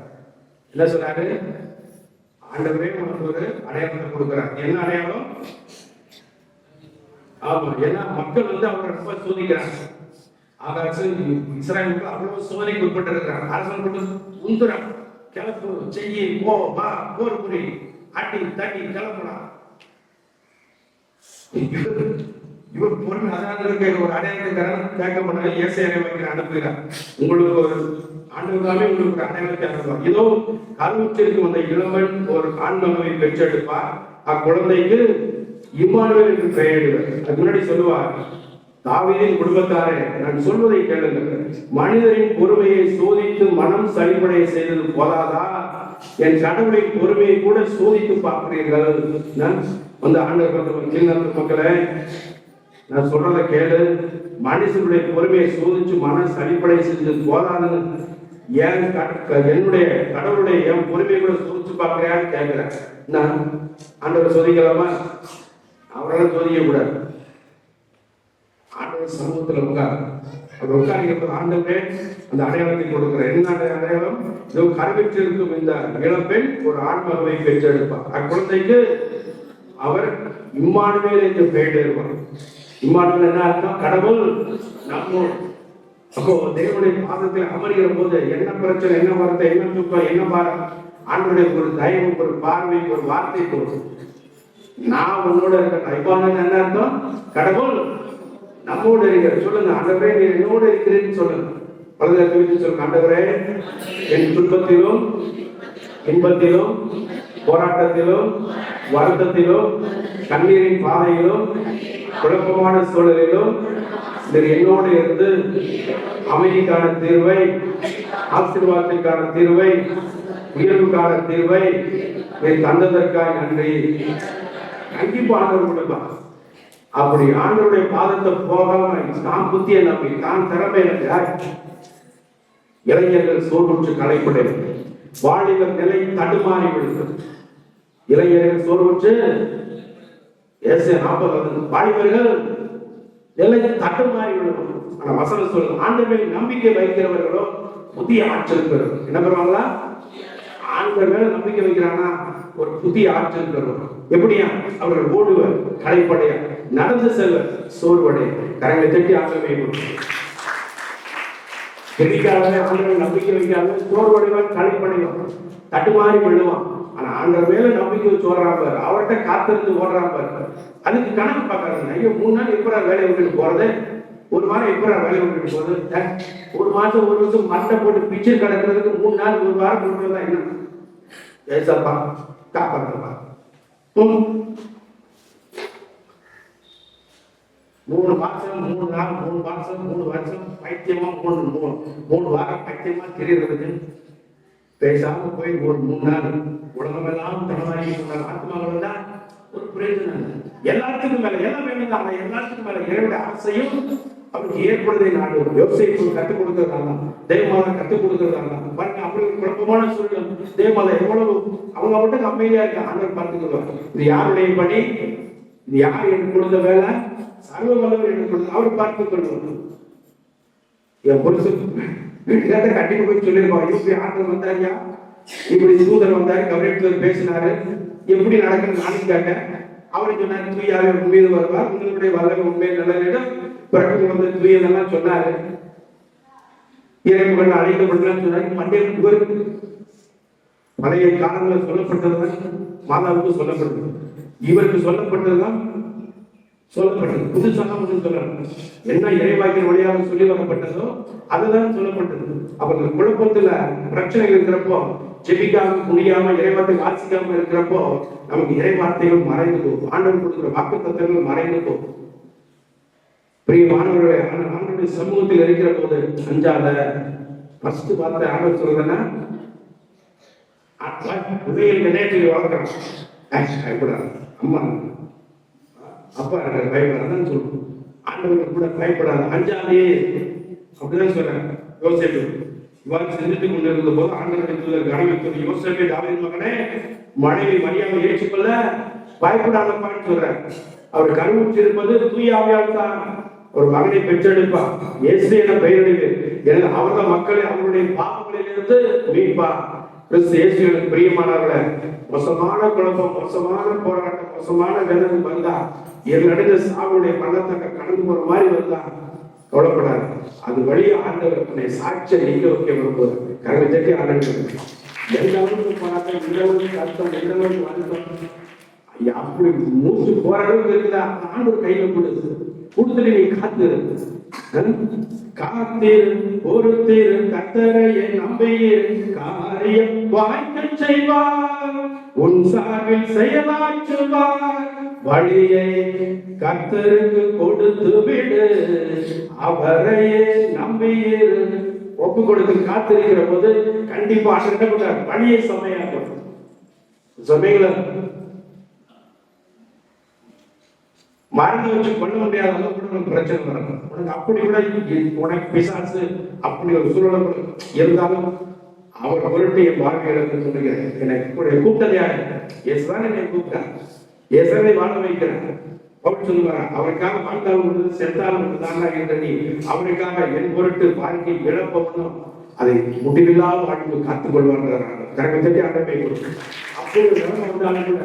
என்ன சொல்றாரு? ஆண்டவரே உனக்கு ஒரு அடையாளத்தை கொடுக்கிறார். என்ன அடையாளம்? ஆமா, ஏன்னா மக்கள் வந்து அவரை ரொம்ப சோதிக்கிறாங்க. இஸ்ராயலுக்கு அவ்வளவு சோதனைக்கு உட்பட்டு இருக்கிறாங்க. அரசன் கொண்டு உந்துறான், கிளப்பு செய்ய போ வா போர் புரி ஆட்டி தட்டி கிளம்பலாம். இவர் பொருள் அதாவது ஒரு அடையாளத்தை கேட்க பண்ண ஏசையை வைக்கிற அனுப்புகிறார். உங்களுக்கு ஒரு ஆண்டுகாமே உங்களுக்கு ஒரு அடையாளத்தை அனுப்புவார். இதோ கருவுற்றிற்கு வந்த இளவன் ஒரு ஆண்மகவை பெற்றெடுப்பார். அக்குழந்தைக்கு இம்மானுவேல் என்று பெயரிடுவார். அதுக்கு முன்னாடி சொல்லுவார், தாவீதின் குடும்பத்தாரே நான் சொல்வதை கேளுங்கள். மனிதரின் பொறுமையை சோதித்து மனம் சளிப்படைய செய்தது போதாதா? என் கடவுளின் பொறுமையை கூட சோதித்து பார்க்கிறீர்கள். அந்த ஆண்டவர் மக்களே நான் சொல்றதை கேளு. மனுஷனுடைய பொறுமையை சோதிச்சு மனம் சளிப்படைய செஞ்சது போதாதுன்னு என்னுடைய கடவுளுடைய என் பொறுமையை கூட சோதிச்சு பார்க்கிறேன்னு கேட்கிறேன். நான் ஆண்டவர் சோதிக்கலாமா? அவரால் சோதிக்க கூடாது. ஆண்டவர் சமூகத்தில் உட்கார்ந்து ஆண்டவரே அந்த அடையாளத்தை கொடுக்கிறார். என்ன அடையாளம்? இதோ கருவிற்றிருக்கும் இந்த இளம்பெண் ஒரு ஆண்மகவை பெற்றெடுப்பார். அக்குழந்தைக்கு அவர் இம்மானுவேல் என்று பெயரிடுவார். இம்மானுவேல் என்ன அர்த்தம்? கடவுள் நம்ம. அப்போ தேவனுடைய பாதத்தில் அமர்கிற போது என்ன பிரச்சனை, என்ன வார்த்தை, என்ன துக்கம், என்ன பாரம், ஆண்டவருடைய ஒரு தயவு, ஒரு பார்வை, ஒரு வார்த்தை போதும். நான் உன்னோட இருக்கேன். இப்போ என்ன அர்த்தம்? கடவுள் நம்மோடு இருக்கிற. சொல்லுங்க, ஆண்டவரே நீ என்னோடு இருக்கிறேன்னு சொல்லுங்க. பலதை சொல்லுங்க, ஆண்டவரே என் துன்பத்திலும் இன்பத்திலும் போராட்டத்திலும் வருத்தத்திலும் கண்ணீரின் பாதையிலும் குழப்பமான சூழலிலும் என்னோடு இருந்து அமைதிக்கான தீர்வை, ஆசீர்வாதத்திற்கான தீர்வை, உயர்வுக்கான தீர்வை நீ தந்ததற்காக நன்றி. கண்டிப்பா ஆண்டவர் கொடுப்பார். அப்படி ஆண்டவருடைய பாதத்தை போகாம தான் புத்தியை நம்பி தான் திறமையில இளைஞர்கள் சோர்வுற்று களைப்படை, வாலிபர் நிலை தடுமாறி விடுகிறது. இளைஞர்கள் சோர்வுற்று ஏசாயா 40 வாலிபர்கள் நிலை தடுமாறி விடுவோம். ஆனா வசனம் சொல்லுது, ஆண்டவர் நம்பிக்கை வைக்கிறவர்களோ புதிய ஆற்றல் பெறும். என்ன பெறுவாங்களா? ஆண்டவர் மேல நம்பிக்கை வைக்கிறாங்கன்னா ஒரு புதிய ஆற்றல் பெறும். எப்படியா? அவர்கள் ஓடுவர் களைப்படைய, நடந்து செல்வர் சோர்வடைய. கரங்களை தட்டி ஆண்டவரை எதிர்க்காக ஆண்டவர் நம்பிக்கை வைக்காத சோர்வடைவான் களைப்படைவான் தட்டுமாறி விழுவான். ஆனா ஆண்டவர் மேல நம்பிக்கை வச்சு ஓடுறான் பாரு, அவர்கிட்ட காத்திருந்து ஓடுறான் பாரு. அதுக்கு கணக்கு பார்க்கறாங்க. ஐயோ 3 நாள் எப்படா வேலையை விட்டுட்டு போறது, 1 வாரம் எப்படா வேலையை விட்டுட்டு போறது, 1 மாசம் 1 வருஷம் மட்டை போட்டு பிச்சு கிடக்கிறதுக்கு 3 நாள் 1 வாரம் கொடுக்கறதா என்ன? ஏசப்பா காப்பாற்றப்பா. 3 மாசம் 3 நாள் 3 மாசம் 3 வருஷம் பைத்தியமா 3 வாரம் பைத்தியமா தெரியறதுக்கு பேசாம போய் ஒரு 3 நாள் உலகமெல்லாம் தனவாகி ஆத்மாவில் தான் ஒரு பிரயோஜனம். எல்லாத்துக்கும் மேல எல்லாம் வேணும் தான், எல்லாத்துக்கும் மேல இறைவனுடைய ஆசையும் அவருக்கு ஏற்படுவதை நாடு யோசிப்பு கற்றுக் கொடுக்கறதாங்க, தேவமாலை கற்றுக் கொடுக்கறதாங்க. பாருங்க, அப்படி ஒரு குழப்பமான சூழல். தேவமாலை எவ்வளவு அவங்க மட்டும் அமைதியா இருக்க ஆண்டவர் பார்த்துக்கொள்வார். இது யாருடைய பணி? இது யார் எனக்கு கொடுத்த வேலை? சர்வ வல்லவர் எனக்கு கொடுத்த, அவர் பார்த்துக் கொள்வார். என் புருஷன் வீட்டுக்கார கண்டிப்பா போய் சொல்லிருப்பாங்க, இப்படி ஆண்டவர் வந்தாரியா, இப்படி தூதர் வந்தாரு, கவர்னர் பேசினாரு, எப்படி நடக்குன்னு நாளைக்காக அவரை சொன்னாரு, தூயாவே மீது வருவார், உங்களுடைய வல்லமை உண்மை நல்ல பிறகு வந்து தூயதெல்லாம் சொன்னாரு. இறைவன் அழைக்கப்படலாம் சொன்னாரு. மண்டேக்கு பழைய காலங்களில் சொல்லப்பட்டதுதான் மாதாவுக்கு சொல்லப்பட்டது, இவருக்கு சொல்லப்பட்டதுதான் சொல்லப்பட்டது. புதுசாக ஒன்றும் சொல்லணும். என்ன இறைவாக்கின் வழியாக சொல்லி வரப்பட்டதோ அதுதான் சொல்லப்பட்டது. அவர்கள் குழப்பத்துல பிரச்சனைகள் இருக்கிறப்போ, ஜெபிக்காம முடியாம இறைவார்த்தை வாசிக்காம இருக்கிறப்போ நமக்கு இறைவார்த்தைகள் மறைந்து போகும், ஆண்டவர் கொடுக்கிற வாக்குத்தத்தங்கள் மறைந்து போகும். பிரியமானவர்களே, ஆண்டவருடைய சமூகத்தில் இருக்கிற போது அஞ்சாத. ஃபர்ஸ்ட் பார்த்த ஆண்டவர் சொல்றேன்னா நேரத்தில் வளர்க்கிறான். அம்மா அப்பா எனக்கு பயப்படாதான் சொல்லுவோம். ஆண்டவர்கள் கூட பயப்படாது, அஞ்சாதே அப்படிதான் சொல்றாங்க. யோசேப்பு இவ்வாறு செஞ்சுட்டு கொண்டிருந்த போது ஆண்டவருடைய கனவை யோசேப்பே, தாவீதின் மகனே, மனைவி மரியாதை ஏற்றுக்கொள்ள பயப்படாதப்பான்னு சொல்றாரு. அவர் கருவுற்றிருப்பது தூய ஆவியால் தான். ஒரு மகனை பெற்றெடுப்பா, இயேசு என பெயரிடுவேன், எனவே அவர்கள் மக்களை அவருடைய பாவங்களிலிருந்து மீட்பா. கிறிஸ்து இயேசு எனக்கு பிரியமானவர்களே, மோசமான குழப்பம், மோசமான போராட்டம், மோசமான வேதனை வந்தா, நடுந்த சாவுடைய பள்ளத்தை கடந்து போற மாதிரி வந்தா கவலைப்படாது. அது வழியா ஆண்டவர் உன்னை சாட்சியை நீங்க வைக்க விரும்புவது. கரவை தட்டி ஆண்டவர் எந்த அளவுக்கு போராட்டம், இந்த அளவுக்கு அர்த்தம், எந்த அளவுக்கு வருத்தம், அப்படி மூச்சு போற அளவுக்கு இருக்குதா, ஆண்டவர் கையில கொடுத்துட்டு நீ காத்து காத்தீர் பொறுத்தீர் கர்த்தரையை நம்பியீர், காரியம் வாய்க்க செய்வார், உன் சார்பில் செயலாற்றுவார், வழியை கர்த்தருக்கு கொடுத்து விடு, அவரையே நம்பியீர். ஒப்பு கொடுத்து காத்திருக்கிற போது கண்டிப்பா ஆண்டவர் வழியை சமையாக்கும். சமையல மருந்து வச்சு பண்ண முடியாத அளவுக்கு உனக்கு பிரச்சனை வரும். உனக்கு அப்படி கூட உனக்கு பிசாசு அப்படி ஒரு சூழல் இருந்தாலும் அவர் பொருட்டு என் வாழ்க்கையில சொல்லுகிறேன். எனக்கு கூப்பிட்டது யாரு? இயேசுதான் என்னை கூப்பிட்டார், இயேசுவை வாழ வைக்கிறேன். அவர் சொல்லுவார், அவருக்காக வாழ்ந்தாலும் செத்தாலும் தான் நீ அவருக்காக என் பொருட்டு வாழ்க்கை இழப்பவனும் அதை முட்டிலில்லாத வாழ்க்கை காத்துக் கொள்வார். கரகத்தை அடப்பை கொடுக்கும். அப்பொழுது வந்தாலும் கூட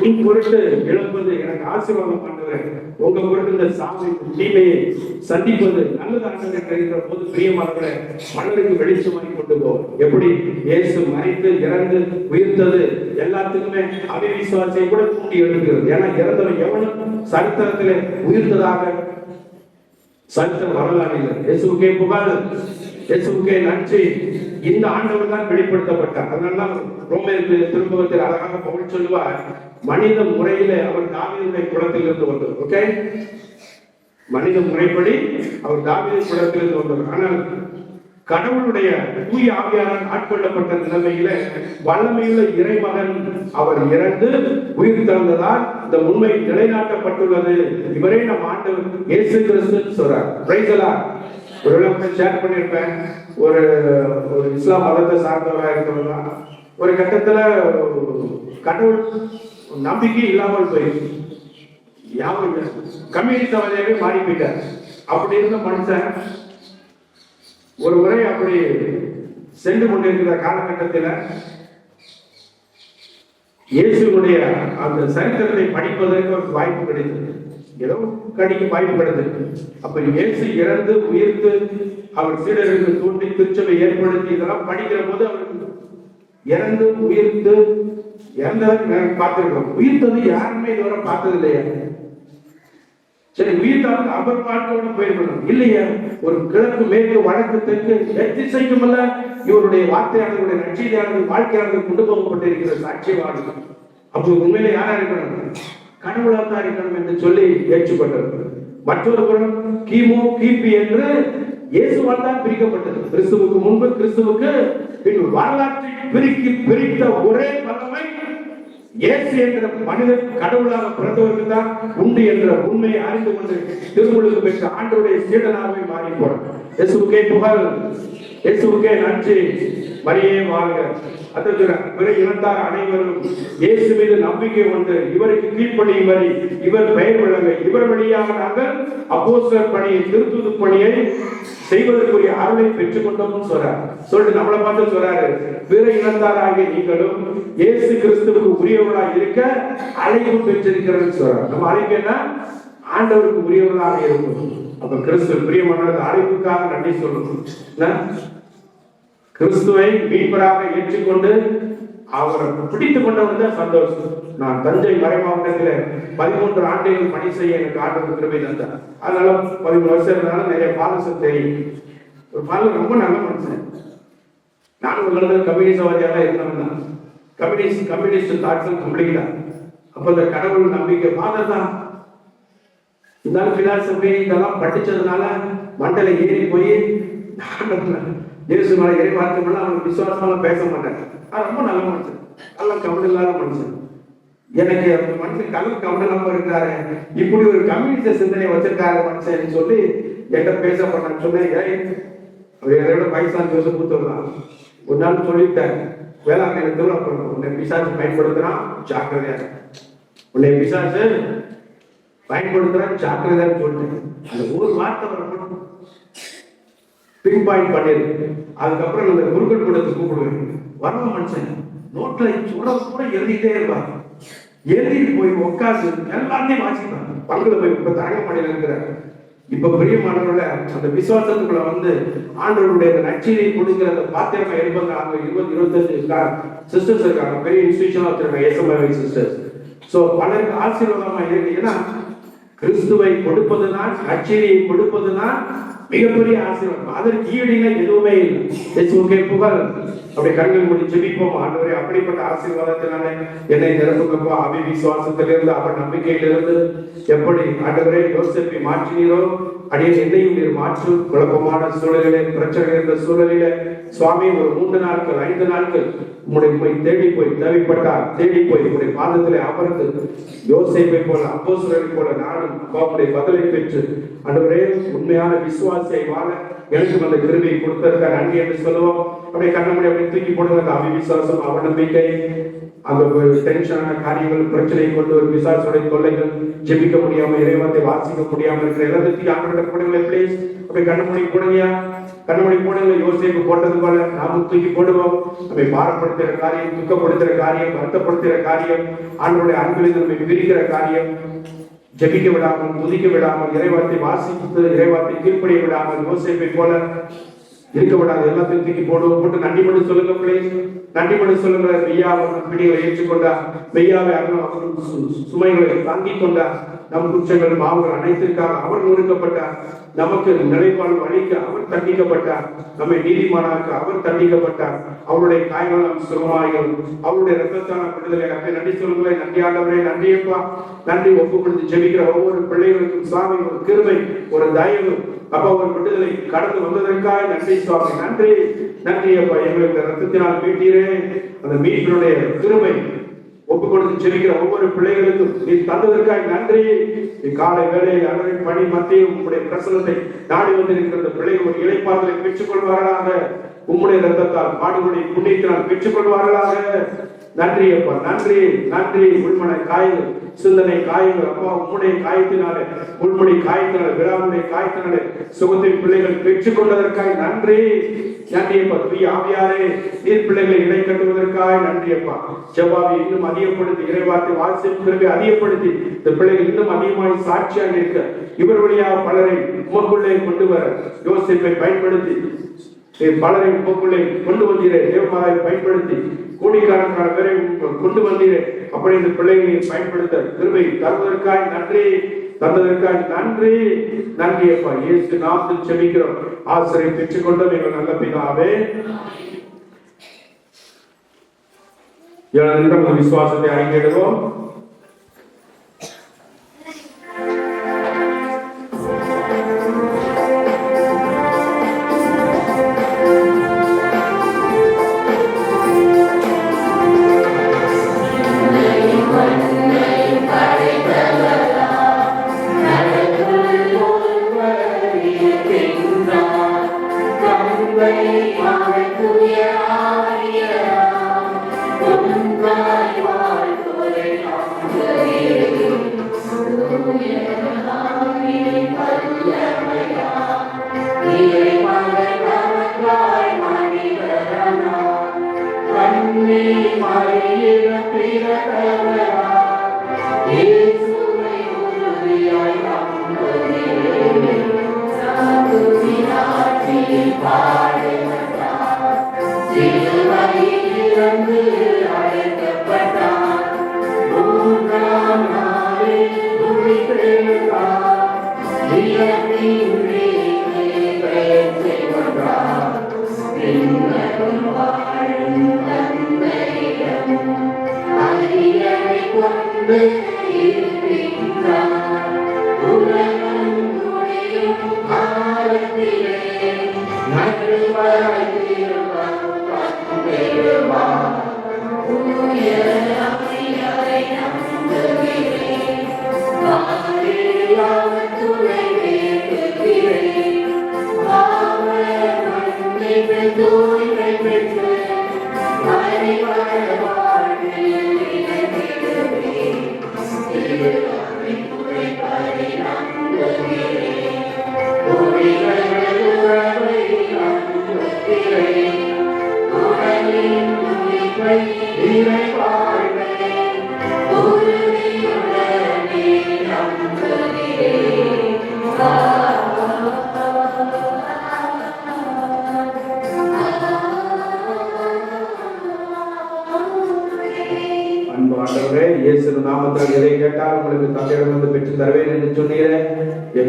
உன் பொருட்டு இழப்பது எனக்கு ஆசீர்வாதம் பண்ணுவேன், உங்க பொருட்டு இந்த சாமி தீமையை சந்திப்பது நல்லது ஆண்டவரை கருதுகிற போது பிரியமானவர்களே, மனதிற்கு வெளிச்சமாகி கொண்டு போவோம். எப்படி இயேசு மரித்து இறந்து உயிர்த்தது எல்லாத்துக்குமே அவிசுவாசத்தை கூட தூண்டி எழுதுகிறது. ஏன்னா இறந்தவன் எவனும் சரித்திரத்திலே உயிர்த்ததாக சரித்திரம் வரலாறு இல்லை. இயேசுக்கே புகழ், இயேசுக்கே நன்றி. இந்த ஆண்டவர் தான் வெளிப்படுத்தப்பட்டார். அதனால ரோமேயர் திருமுகத்தில் அழகாக பவுல் சொல்லுவார், மனித முறையிலே அவர் தாவீதுடைய குலத்தில் இருந்து வந்தவர். ஓகே, மனித முறைப்படி அவர் தாவீது குலத்தில் இருந்து வந்தவர். ஆனால் கடவுளுடைய தூய ஆவியாளர் ஆட்கொள்ளப்பட்ட நிலைமையில வல்லமையுள்ள இறைமகன் அவர் இறந்து உயிர் தந்ததால் இந்த உண்மை நிலைநாட்டப்பட்டுள்ளது. இவரே நம் ஆண்டவர் இயேசு கிறிஸ்து சொல்றார். Price the Lord. ஒரு விளக்கத்தை ஷேர் பண்ணியிருப்பேன். ஒரு இஸ்லாம் மதத்தை சார்ந்தவராக இருக்கிறவங்க ஒரு கட்டத்துல கடவுள் நம்பிக்கை இல்லாமல் போயிடுச்சு. கம்யூனிஸ்டவாதியாகவே மாறி போயிட்டார். அப்படி இருந்த மனுஷன் ஒரு முறை அப்படி சென்று கொண்டிருக்கிற காலகட்டத்தில் இயேசுடைய அந்த சரித்திரத்தை படிப்பதற்கு ஒரு வாய்ப்பு கிடைத்தது. ஏதோ கடிக்கு வாய்ப்பு கிடைத்தது. அப்ப இயேசு இறந்து உயிர்த்து அவர் சீடர்களுக்கு தூண்டி திருச்சபை ஏற்படுத்தி இதெல்லாம் படிக்கிற போது அவர் இறந்து உயிர்த்து இறந்தவர் பார்த்திருக்கோம். உயிர்த்தது யாருமே இதுவரை பார்த்தது இல்லையா? சரி, உயிர்த்தாலும் அவர் வாழ்க்கையோட போயிருக்கணும் இல்லையா? ஒரு கிழக்கு மேற்கு வடக்கு தெற்கு எத்திசைக்குமல்ல இவருடைய வார்த்தையாளர்களுடைய நற்செய்தியாளர்கள் வாழ்க்கையாளர்கள் கொண்டு போகப்பட்டிருக்கிற சாட்சியவாடு. அப்போ உண்மையில யாரா இருக்கணும்? கடவுளாத்தான் இருக்கணும் என்று சொல்லி ஏற்றுக்கொண்டார். மற்றொரு புறம் கிமு கிபி என்று இயேசுவால் தான் பிரிக்கப்பட்டது. கிறிஸ்துவுக்கு முன்பு கிறிஸ்துவுக்கு பின் வரலாற்றை பிரித்த ஒரே வல்லமை இயேசு என்ற மனிதன் கடவுளாக பிறந்தவருக்கு தான் உண்டு என்ற உண்மையை அறிந்து கொண்டு திருமுழுக்கு பெற்ற ஆண்டவருடைய சீடனாகவே மாறி போனார். இயேசுவுக்கே புகழ், இயேசுவுக்கே நன்றி, மரியே வாழ்க. அதற்கு பிற இனத்தார் அனைவரும் இயேசு மீது நம்பிக்கை கொண்டு இவருக்கு கீழ்ப்படியும் வரை இவர் பெயர் விளங்க இவர் வழியாக நாங்கள் அப்போஸ்தலர் பணியை திருத்துது பணியை செய்வதற்குரிய அருளை பெற்றுக் கொண்டோம் சொல்றார். சொல்லிட்டு நம்மளை பார்த்து சொல்றாரு, பிற இனத்தாராகிய நீங்களும் இயேசு கிறிஸ்துவுக்கு உரியவர்களாக இருக்க அழைப்பு பெற்றிருக்கிறது சொல்றார். நம்ம அழைப்பு என்ன? ஆண்டவருக்கு உரியவர்களாக இருக்கும். அப்ப கிறிஸ்து பிரியமானது அழைப்புக்காக நன்றி சொல்லணும். கிறிஸ்துவை மீட்பராக ஏற்றுக்கொண்டு அவரை பிடித்துக் கொண்டவன் தான் சந்தோஷம். நான் தஞ்சை மறை மாவட்டத்தில் 13 ஆண்டுகள் பணி செய்ய எனக்கு ஆண்டவர் கிருபை தந்தார். அதனால 13 வருஷம் இருந்தாலும் நிறைய பாலசம் தெரியும். ஒரு பாலர் ரொம்ப நல்ல மனுஷன். நானும் உங்களது கம்யூனிஸ்டவாதியாக இருந்தவன் தான். கம்யூனிஸ்ட் தாட்கள் கம்ப்ளீட் தான். அப்ப இந்த கடவுள் நம்பிக்கை ஃபாதர் தான். இந்த பிலாசபி இதெல்லாம் படிச்சதுனால மண்டல ஏறி போய் இயேசு மேல இறை வார்த்தைகள் அவனுக்கு விசுவாசமா பேச மாட்டாங்க. அது ரொம்ப நல்ல மனுஷன், நல்ல கவனம் இல்லாத மனுஷன். எனக்கு அந்த மனுஷன் கவனம் கவனம் இல்லாம இருக்காரு, இப்படி ஒரு கம்யூனிஸ்ட் சிந்தனை வச்சிருக்காரு மனுஷன் சொல்லி என்கிட்ட பேச பண்ணான்னு சொன்னேன். அவர் என்னோட பைசா ஜோசப் கூத்துடலாம். ஒரு நாள் சொல்லிட்டார், வேளாண் திருவிழா பண்ணணும், உன்னை பிசாசு பயன்படுத்துறான் ஜாக்கிரதையா, உன்னை பிசாசு பயன்படுத்துறான் ஜாக்கிரதையான்னு சொல்லிட்டு அந்த ஒரு வார்த்தை வரணும் பின் பாயிண்ட் பண்ணிருக்கு. அதுக்கப்புறம் அந்த குருக்கள் கூடத்தை கூப்பிடுவேன். வரவ மனுஷன் நோட்ல சுட கூட எழுதிட்டே இருப்பாங்க. எழுதிட்டு போய் உட்காந்து எல்லாத்தையும் வாசிப்பாங்க. பங்குல போய் இப்ப தரங்கப்படையில இருக்கிறார். இப்ப பிரியமானவர்கள அந்த விசுவாசத்துக்குள்ள வந்து ஆண்டவருடைய நற்செய்தியை கொடுக்கிற அந்த பாத்திரமா இருப்பாங்க. அங்க 20-25 சிஸ்டர்ஸ் இருக்காங்க. பெரிய இன்ஸ்டிடியூஷனா வச்சிருக்காங்க எஸ்எம்ஐ சிஸ்டர்ஸ். சோ பலருக்கு ஆசீர்வாதமா இருக்கு. ஏன்னா கிறிஸ்துவை கொடுப்பதுதான், நற்செய்தியை கொடுப்பதுதான் மிகப்பெரிய ஆசீர்வாதம். அதற்கு ஈடுங்க எதுவுமே இல்லை. இயேசுவுக்கே புகழ். அப்படியே கண்கள் மூடி ஜெபிப்போம். ஆண்டவரே, அப்படிப்பட்ட ஆசீர்வாதத்தினால என்னை நிரப்புங்கப்பா. அவிசுவாசத்திலிருந்து அவர் நம்பிக்கையிலிருந்து எப்படி ஆண்டவரே யோசேப்பை மாற்றினீரோ அடியே என்னையும் நீர் மாற்றும். குழப்பமான சூழலிலே, பிரச்சனை இருந்த சூழலிலே சுவாமி ஒரு 3 நாட்கள் 5 நாட்கள் உம்முடைய போய் தேடி போய் தேவைப்பட்டார் தேடி போய் உங்களுடைய பாதத்திலே அமர்ந்து யோசேப்பை போல அப்போஸ்தலரை போல நானும் அப்பாவுடைய பதிலை பெற்று ஆண்டவரே உண்மையான விசுவாசியை வாழ எனக்கு அந்த கிருபையை கொடுத்திருக்கார் நன்றி என்று சொல்லுவோம். அப்படியே கண்ணமுடி அப்படி தூக்கி போடுறது அந்த அவிசுவாசம், அவநம்பிக்கை, அந்த டென்ஷனான காரியங்கள், பிரச்சனை கொண்டு ஒரு விசுவாசோடைய தொல்லைகள், ஜெபிக்க முடியாம இறைவாத்தை வாசிக்க முடியாம இருக்கிற எல்லாத்தையும் ஆண்டவரிடம் போடுங்களே ப்ளீஸ். அப்படியே கண்ணமுடி போடுங்க, கண்ணமுடி போடுங்க. யோசேப்பு போட்டது போல நாமும் தூக்கி போடுவோம். நம்மை பாரப்படுத்துகிற காரியம், துக்கப்படுத்துகிற காரியம், வருத்தப்படுத்துகிற காரியம், ஆண்டவருடைய அன்பிலிருந்து நம்மை பிரிக்கிற காரியம், ஜெபிக்க விடாமல், துதிக்க விடாமல், இறைவார்த்தை வாசித்து இறைவார்த்தை கீழ்ப்படிய விடாமல் யோசேப்பை போல இருக்க விடாது. எல்லாத்தையும் தூக்கி போடுவோம். போட்டு நன்றி பண்ணி சொல்லுங்க பிளீஸ். நன்றி பண்ணி சொல்லுங்க. மெய்யாவை பிடிகளை ஏற்றுக்கொண்டார், மெய்யாவை சுமைகளை தாங்கிக் கொண்டார். நம் குற்றங்கள் பாவங்கள் அனைத்திற்காக அவர் நொறுக்கப்பட்டார். நமக்கு நிலைப்பாடு அளிக்க அவர் தண்டிக்கப்பட்டார். நம்மை நீதிமானாக்க அவர் தண்டிக்கப்பட்டார். அவருடைய காயங்கள் நம் சுகமாய்கள், அவருடைய ரத்தத்தான விடுதலை. நன்றி சொல்லுங்களேன். நன்றி ஆண்டவரே, நன்றியப்பா. நன்றி. ஒப்பு கொடுத்து ஜெபிக்கிற ஒவ்வொரு பிள்ளைகளுக்கும் சுவாமி ஒரு கிருபை, ஒரு தயவு, அப்பா ஒரு விடுதலை கடந்து வந்ததற்காக நன்றி சுவாமி. நன்றி, நன்றி அப்பா. எங்களுக்கு ரத்தத்தினால் மீட்டீரே. அந்த மீட்பினுடைய கிருபை ஒப்பு கொடுத்து செல்கிற ஒவ்வொரு பிள்ளைகளுக்கும் நீ தந்ததற்காக நன்றி. காலை வேலை அன்றரை பணி மத்திய உங்களுடைய பிரசனத்தை நாடி வந்திருக்கிற பிள்ளைகள் ஒரு இளைப்பாறுதலை பெற்றுக் கொள்வார்களாக. உம்முடைய ரத்தத்தால் மாடுகளுடைய புண்ணியத்தினால் பெற்றுக் கொள்வார்களாக. நன்றி அப்பா, நன்றி நன்றி. உள்மன காயங்கள், சிந்தனை காயங்கள் அப்பா உம்முடைய காயத்தினாலே, உள்மொழி காயத்தினாலே, விழாவுடைய காயத்தினாலே சுகத்தை பிள்ளைகள் பெற்றுக் கொண்டதற்காக நன்றி. நன்றி அப்பா. தூய ஆவியாரே, நீர் பிள்ளைகளை இடை கட்டுவதற்காக நன்றி அப்பா. ஜெபாவை இன்னும் அதிகப்படுத்தி, இறைவார்த்தை வாசிப்பு அதிகப்படுத்தி இந்த பிள்ளைகள் இன்னும் அதிகமாக சாட்சியாக இருக்க இவர் வழியாக பலரை உமக்குள்ளே கொண்டு வர யோசிப்பை பயன்படுத்தி பலரை உமக்குள்ளே கொண்டு வந்தீரே. தேவமாதாவை பயன்படுத்தி கோடிக்கணக்கான பேரை கொண்டு வந்தீரே. அப்படி இந்த பிள்ளைகளை பயன்படுத்த கிருபை தருவதற்காக நன்றி, தந்ததற்காக நன்றி. நன்றி அப்பா. இயேசு நாமத்தில் செபிக்கிறோம், ஆசிரியை பெற்றுக் கொண்டோம் எங்கள் நல்ல பிதாவே. நமது விசுவாசத்தை அறிக்கையிடுவோம்.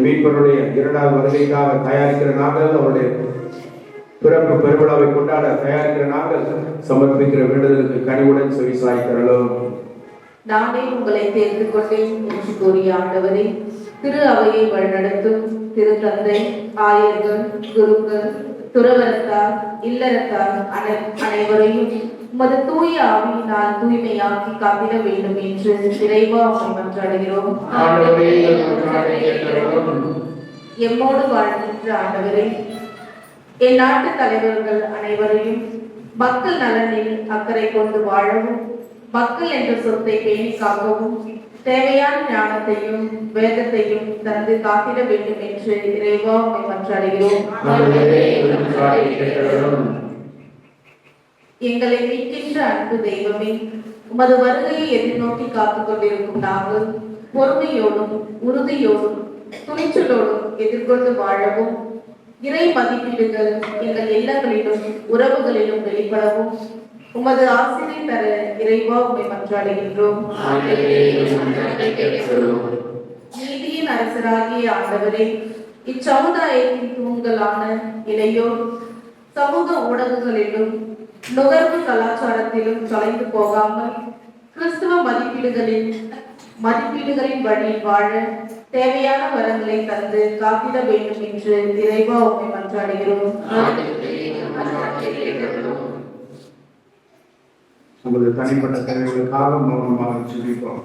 மீட்பருடைய இரண்டாவது வருகைக்காக தயாரிக்கிற நாங்கள், அவருடைய பிறப்பு பெருவிழாவை கொண்டாட தயாரிக்கிற நாங்கள் சமர்ப்பிக்கிற வேண்டுதலுக்கு கனிவுடன் செவிசாய்க்கிறோம். நானே உங்களை தேர்ந்து கொண்டேன் என்று கூறிய ஆண்டவரே, திரு அவையை வழிநடத்தும் திருத்தந்தை, ஆயர்கள், குருக்கள், துறவரத்தார், இல்லறத்தார் அனைவரையும் உமது தூய ஆவியினால் தூய்மையாக்கி காத்திட வேண்டும் என்று இறைவா உம்மை மன்றாடுகிறோம். எம்மோடு வாழ்கின்ற ஆண்டவரே, என் நாட்டு தலைவர்கள் அனைவரையும் மக்கள் நலனில் அக்கறை கொண்டு வாழவும், மக்கள் என்ற சொத்தை பேணி காக்கவும் தேவையான ஞானத்தையும் வேதத்தையும் தந்து காத்திட வேண்டும் என்று இறைவா உம்மை மன்றாடுகிறோம். எங்களை மீட்கின்ற அன்பு தெய்வமே, உமது வருகையை எதிர்நோக்கி காத்துக் கொண்டிருக்கும் நாங்கள் பொறுமையோடும் உறுதியோடும் துணிச்சலோடும் எதிர்கொண்டு வாழவும், இறை மதிப்பீடுகள் எங்கள் இல்லங்களிலும் உறவுகளிலும் வெளிப்படவும் உமது ஆசிரியை தர இறைவா உம்மை மன்றாடுகின்றோம். நீதியின் அரசராகிய ஆண்டவரே, இச்சமுதாயத்தின் தூண்களான இளையோர் சமூக ஊடகங்களிலும் நுகர்வு கலாச்சாரத்திலும் தொலைந்து போகாமல் கிறிஸ்துவ மதிப்பீடுகளின் வழியில் வாழ தேவையான வரங்களை தந்து காத்திட வேண்டும் என்று இறைவா உம்மை மன்றாடுகிறோம். நமது தனிப்பட்ட தேவைகளுக்காக மௌனமாக ஜெபிப்போம்.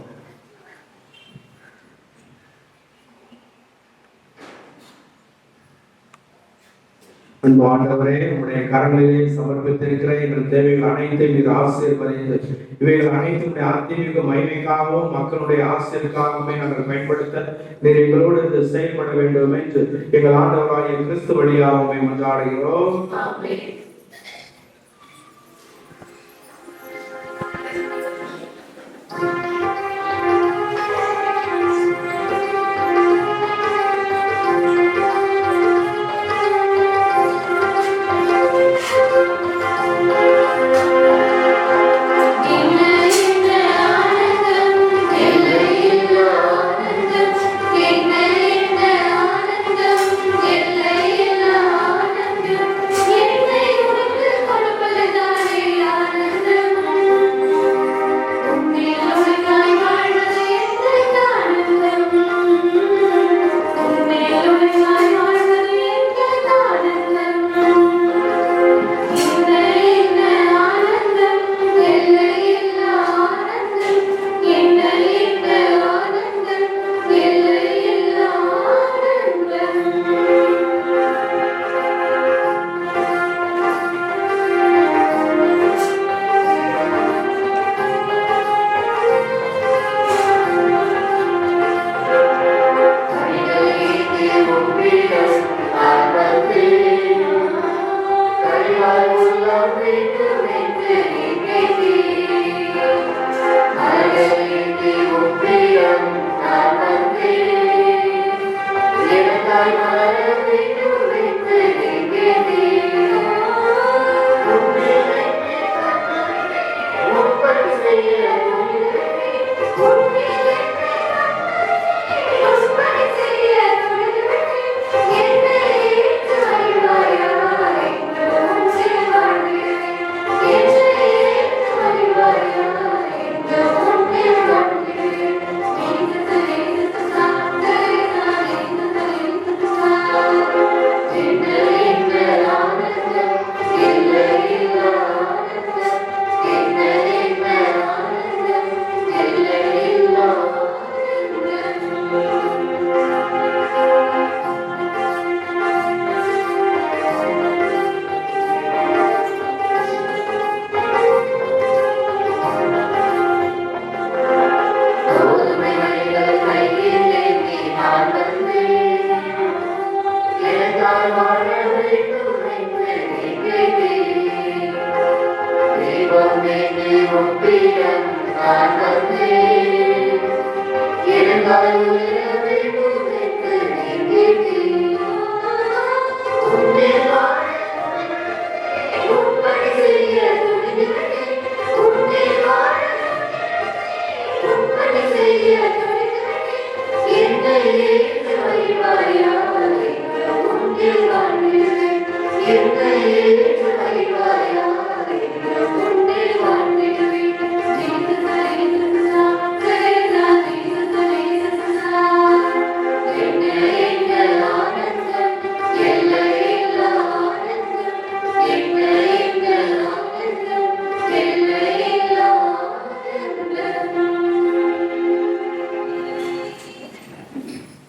அன்பு ஆண்டவரே, உங்களுடைய கரங்களிலே சமர்ப்பித்திருக்கிற எங்கள் தேவைகள் அனைத்தையும் நீர் ஆசீர்வதித்து இவைகள் அனைத்தும் ஆத்மீக மகிமைக்காகவும் மக்களுடைய ஆசிரியருக்காகவுமே நாங்கள் பயன்படுத்த நீர் எங்களோடு இருந்து செயல்பட வேண்டும் என்று எங்கள் ஆண்டவராகிய கிறிஸ்து வழியாகவே மன்றாடுகிறோம்.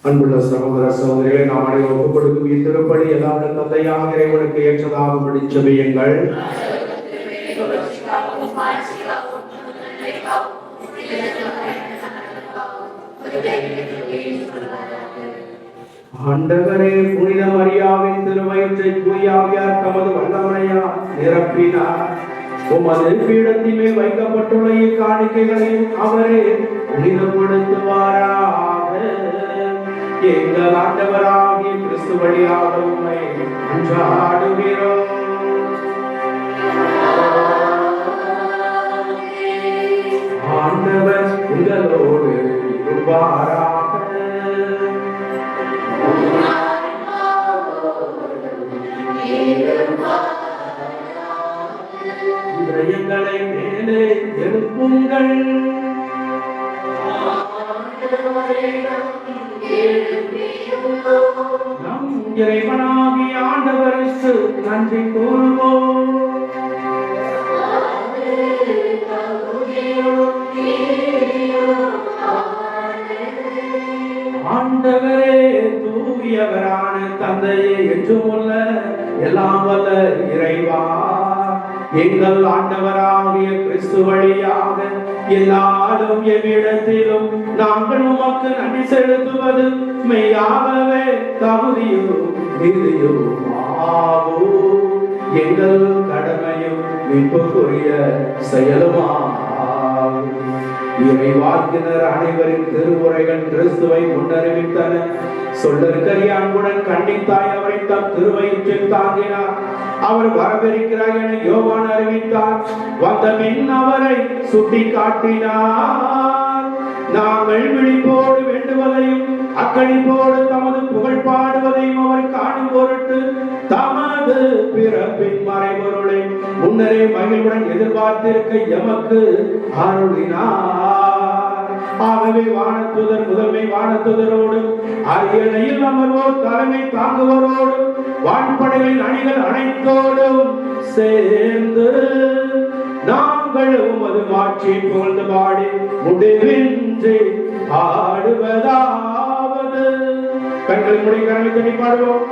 அன்புள்ள சகோதர சகோதரிகளை நாம் அனைவரும் ஒப்புக் கொடுக்கும் இத்திருப்பலி எல்லா தந்தையாக இறைவனுக்கு ஏற்றதாகும்படி ஜெபியுங்கள். ஆண்டவரே, புனித மரியாவின் திருவயிற்றை தூயாவியார் தமது வல்லமையால் நிரப்பினார். உமது பீடத்தின் மேல் வைக்கப்பட்டுள்ள இக்காணிக்கைகளையும் அவரே புனிதப்படுத்துவாராக. எங்கள் ஆண்டவராகிய கிறிஸ்து வழியாக உம்மை மன்றாடுகிறோம். ஆண்டவர் உங்களோடு இருப்பாராக. இதயங்களை மேலே எழுப்புங்கள். நம் இறைவனாகிய ஆண்டவருக்கு நன்றி கூறுவோம். ஆண்டவரே தூயவரான தந்தையே என்றும் உள்ள எல்லாம் வல்ல இறைவா, எங்கள் ஆண்டவராகிய கிறிஸ்து வழியாக எல்லாரும் எவ்விடத்திலும் நாங்கள் உமக்கு நன்றி செலுத்துவது மெய்யாகவே தகுதியோ நீதியோ ஆகும். எங்கள் கடமையும் மீட்புக்குரிய செயலுமாகும். இறைவாக்கினர் அனைவரின் திருவுரைகள் கிறிஸ்துவை முன்னறிவித்தன. சொல்லற்கரிய அன்புடன் கண்டித்தாய் அவரை தம் திருவயிற்றில் தாங்கினார். அவர் வரவிருக்கிறார் என யோவான் அறிவித்தார். வந்த பின் அவரை சுட்டி காட்டினார். நாங்கள் விழிப்போடு வேண்டுவதையும் அக்களிப்போடு தமது புகழ் பாடுவதையும் அவர் காணும் பொருட்டு தமது பிறப்பின் மறைபொருளை முன்னரே மகிழ்வுடன் எதிர்பார்த்திருக்க எமக்கு அருளினார். ஆகவே வானத்துதர் முதன்மை வானத்துதரோடும் அரியணையில் அமர்வோர் தலைமை தாங்குவோரோடும் வான்படைகளின் அணிகள் அனைத்தோடும் சேர்ந்து நாங்கள் உமது மாட்சி புகழ்ந்து பாடி முடிவின்றி பாடுவதாவது. கண்களை மூடி கரங்களை தட்டி பாடுவோம்.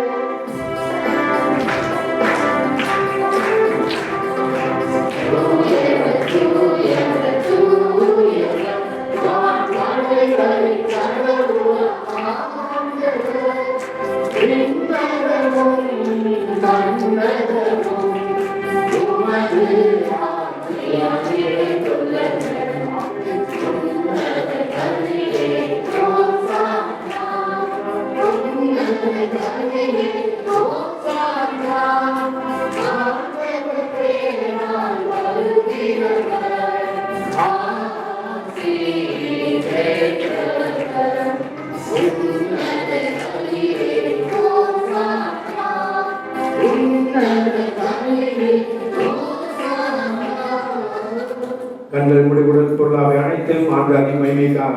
கண்கள் முடிவுடன் பொருளாவை அனைத்தையும் ஆண்டாகி மைமைக்காக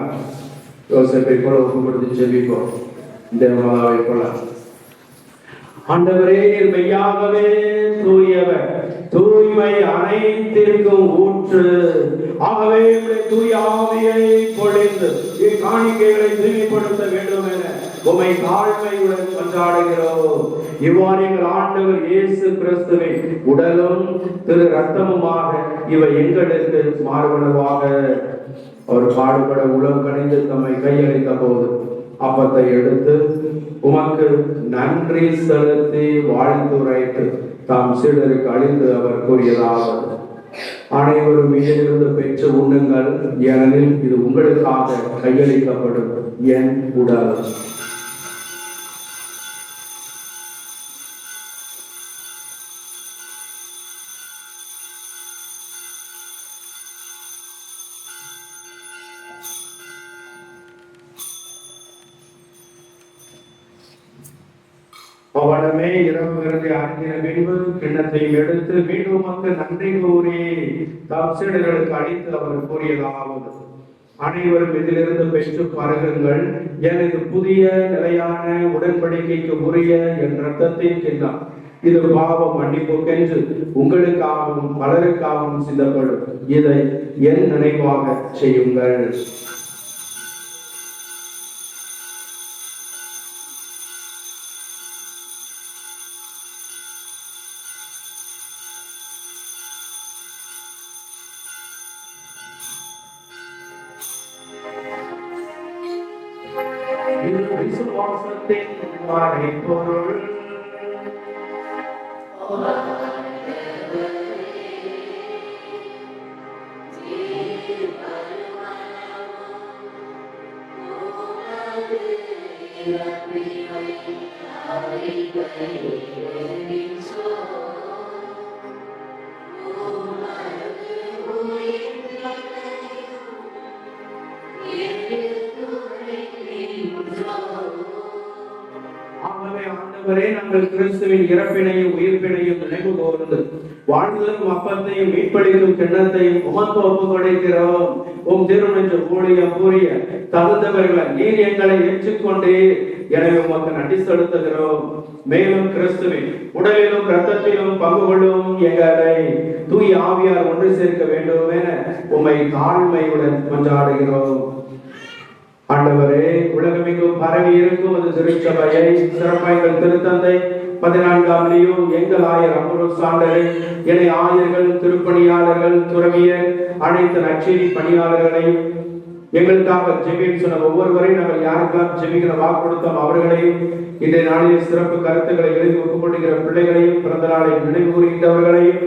யோசேப்பை போல ஒப்பு கொடுத்து செவிப்போம். தேவமாதாவை போல ஆண்டவரே மெய்யாகவே தூயவர், தூய்மை அனைத்திற்கும் ஊற்று. ஆகவே தூய ஆவியை பொழிந்து இக்காணிக்கைகளை தூய்மைப்படுத்த வேண்டும் என உம்மை தாழ்மையுடன் கொண்டாடுகிறோம். இவ்வாறு எங்கள் ஆண்டவர் இயேசு கிறிஸ்துவின் உடலும் திரு ரத்தமுமாக இவை எங்களுக்கு மாறுபடுவாக. அவர் பாடுபட உலகம் கணிந்து தம்மை கையளித்த போது அப்பத்தை எடுத்து உமக்கு நன்றி செலுத்தி வாழ்த்துரைத்து தாம் சீடருக்கு அளித்து அவர் கூறியதாவது: அனைவரும் இதிலிருந்து பெற்று உண்ணுங்கள், ஏனெனில் இது உங்களுக்காக கையளிக்கப்படும் என் உடல். அவனமே இரவு விருந்தை அறிந்தின பின்பு கிண்ணத்தையும் எடுத்து மீண்டும் மக்கள் நன்றி கூறி தாம் சீடர்களுக்கு அளித்து அவர் கூறியதாவது: அனைவரும் இதிலிருந்து பெற்று பருகுங்கள், எனது புதிய நிலையான உடன்படிக்கைக்கு உரிய என் ரத்தத்தின் கிண்ணம். இது பாவம் மன்னிப்புக்கென்று உங்களுக்காகவும் பலருக்காகவும் சிந்தப்படும். இதை என் நினைவாக செய்யுங்கள். விசுவாசத்தின் மறைபொருள். ஆண்டவரே, நாங்கள் கிறிஸ்துவின் இறப்பினையும் உயிர்ப்பினையும் நினைவு கூர்ந்து வாழ்ந்ததும் அப்பத்தையும் மீட்பளிக்கும் கிண்ணத்தையும் உமக்கு ஒப்பு கொடுக்கிறோம். உம் திருமண ஊழியம் புரிய தகுந்தவர்களை நீர் எங்களை ஏற்றுக்கொண்டே, எனவே உமக்கு நன்றி செலுத்துகிறோம். மேலும் கிறிஸ்துவின் உடலிலும் இரத்தத்திலும் பங்கு கொள்ளும் எங்களை தூய ஆவியார் ஒன்று சேர்க்க வேண்டும் என உம்மை தாழ்மையுடன் கொண்டாடுகிறோம். ஆண்டவரே, உலகமெங்கும் பரவி இருக்கும் அது திருச்சபையை சிறப்பாய்கள் திருத்தந்தை 14ஆம் லியோ, எங்கள் ஆயர் அம்ரோஸ் ஆண்டரை, இணை ஆயர்கள், திருப்பணியாளர்கள், துறவியர், அனைத்து நற்செய்தி பணியாளர்களையும், எங்களுக்காக ஜெபின்னு சொன்ன ஒவ்வொருவரையும் நாங்கள் யாருக்கெல்லாம் ஜெபிக்கிற வாக்கு கொடுத்தோம் அவர்களையும், இன்றைய நாளில் சிறப்பு கருத்துக்களை எழுதி ஒப்புக்கொள்கிற பிள்ளைகளையும், பிறந்த நாளை நினைவு கூறுகின்றவர்களையும்,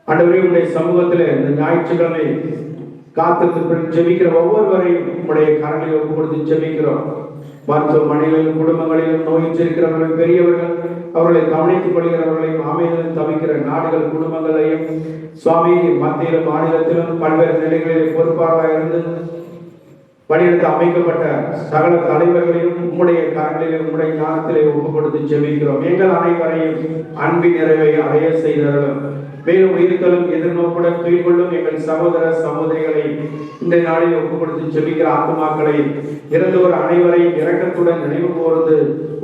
ஆண்டவரே உடைய சமூகத்திலே இந்த ஞாயிற்றுக்கிழமை காத்திருந்து ஜெபிக்கிற ஒவ்வொருவரையும் உடைய கரங்களை ஒப்பு கொடுத்து ஜெபிக்கிறோம். மருத்துவமனைகளிலும் குடும்பங்களிலும் நோயிற்றிருக்கிறவர்கள், பெரியவர்கள், அவர்களை கவனித்துக் கொள்கிறவர்களையும், அமைதியில் தவிக்கிற நாடுகள் குடும்பங்களையும், சுவாமி மத்தியிலும் மாநிலத்திலும் பல்வேறு நிலைகளில் பொறுப்பாக இருந்து பணியெடுத்து அமைக்கப்பட்ட சகல தலைவர்களையும் உம்முடைய கரங்களிலே உம்முடைய ஞானத்திலே ஒப்பு கொடுத்து ஜெபிக்கிறோம். எங்கள் அனைவரையும் அன்பின் நிறைவை அடைய செய்தார்கள். மேலும் உயிர்த்தலும் எதிர்நோக்குடன் துயில்கொள்ளும் எங்கள் சகோதர சகோதரிகளை இந்த நாளில் ஒப்பு கொடுத்து ஜெபிக்கிற ஆத்துமாக்களை இறந்தோர் அனைவரையும் இரக்கத்துடன் நினைவு கூர்ந்து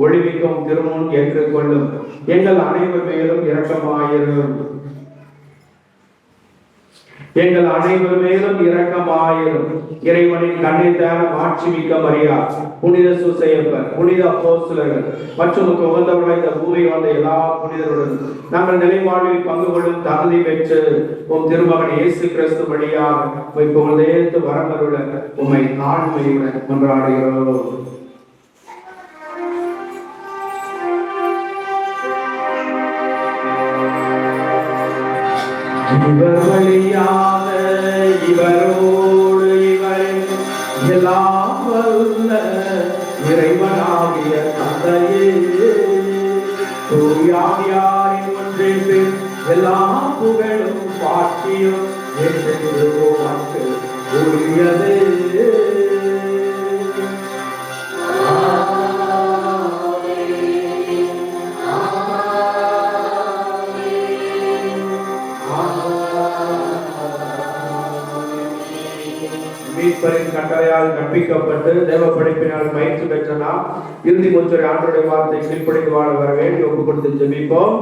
ஒளிவிக்கும் திருமுன் ஏற்றுக்கொள்ளும். எங்கள் அனைவர் மேலும் இரக்கமாயிரும். எங்கள் அனைவர் மேலும் இரக்கமாயிரும். இறைவனின் கண்ணித்தான மாட்சிமிக்க மரியா, புனித சூசையப்பர், புனித அப்போஸ்தலர்கள் மற்றும் உகந்தவர்கள் இந்த பூமி வந்த எல்லா புனிதருடன் நாங்கள் நிலைவாழ்வில் பங்கு கொள்ளும் தகுதி பெற்று உம் திருமகன் இயேசு கிறிஸ்து வழியாக புகழ்ந்தேத்து வரமருள உம்மை தாழ்மையுடன் கொண்டாடுகிறோம். இவர் வழியாக இவரோடு இவரில் எல்லாம் வல்ல இறைவனாகிய தந்தையே, தூயாவியாரின் ஒன்றிற்கு எல்லா புகழும் பாக்கியும் என்று உமக்கு உரியது. மீட்பரின் கட்டளையால் கற்பிக்கப்பட்டு தேவ படைப்பினால் பயிற்சி பெற்ற நாம் இறுதி மூச்சரை ஆண்டோடைய வார்த்தை கீழ்ப்படிந்து வாழ வர வேண்டி ஒப்பு கொடுத்து ஜெபிப்போம்.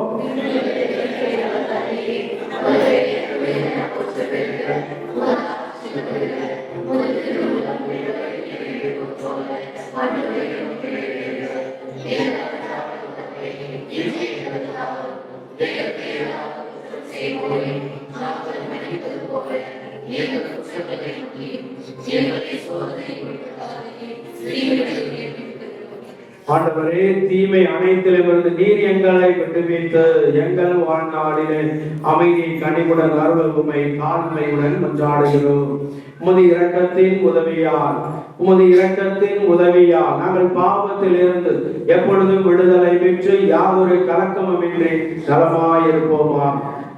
ஆண்டவரே, தீமை அனைத்திலிருந்து நீர் எங்களை விட்டுவிட்டு எங்கள் வாழ்நாளிலே அமைதியை கனிவுடன் அருள் உம்மை தாழ்மையுடன் மன்றாடுகிறோம். உமது இரக்கத்தின் உதவியால் நாங்கள் பாவத்தில் இருந்து எப்பொழுதும் விடுதலை பெற்று யாதொரு கலக்கமும் இன்றி நலமாயிருப்போமா.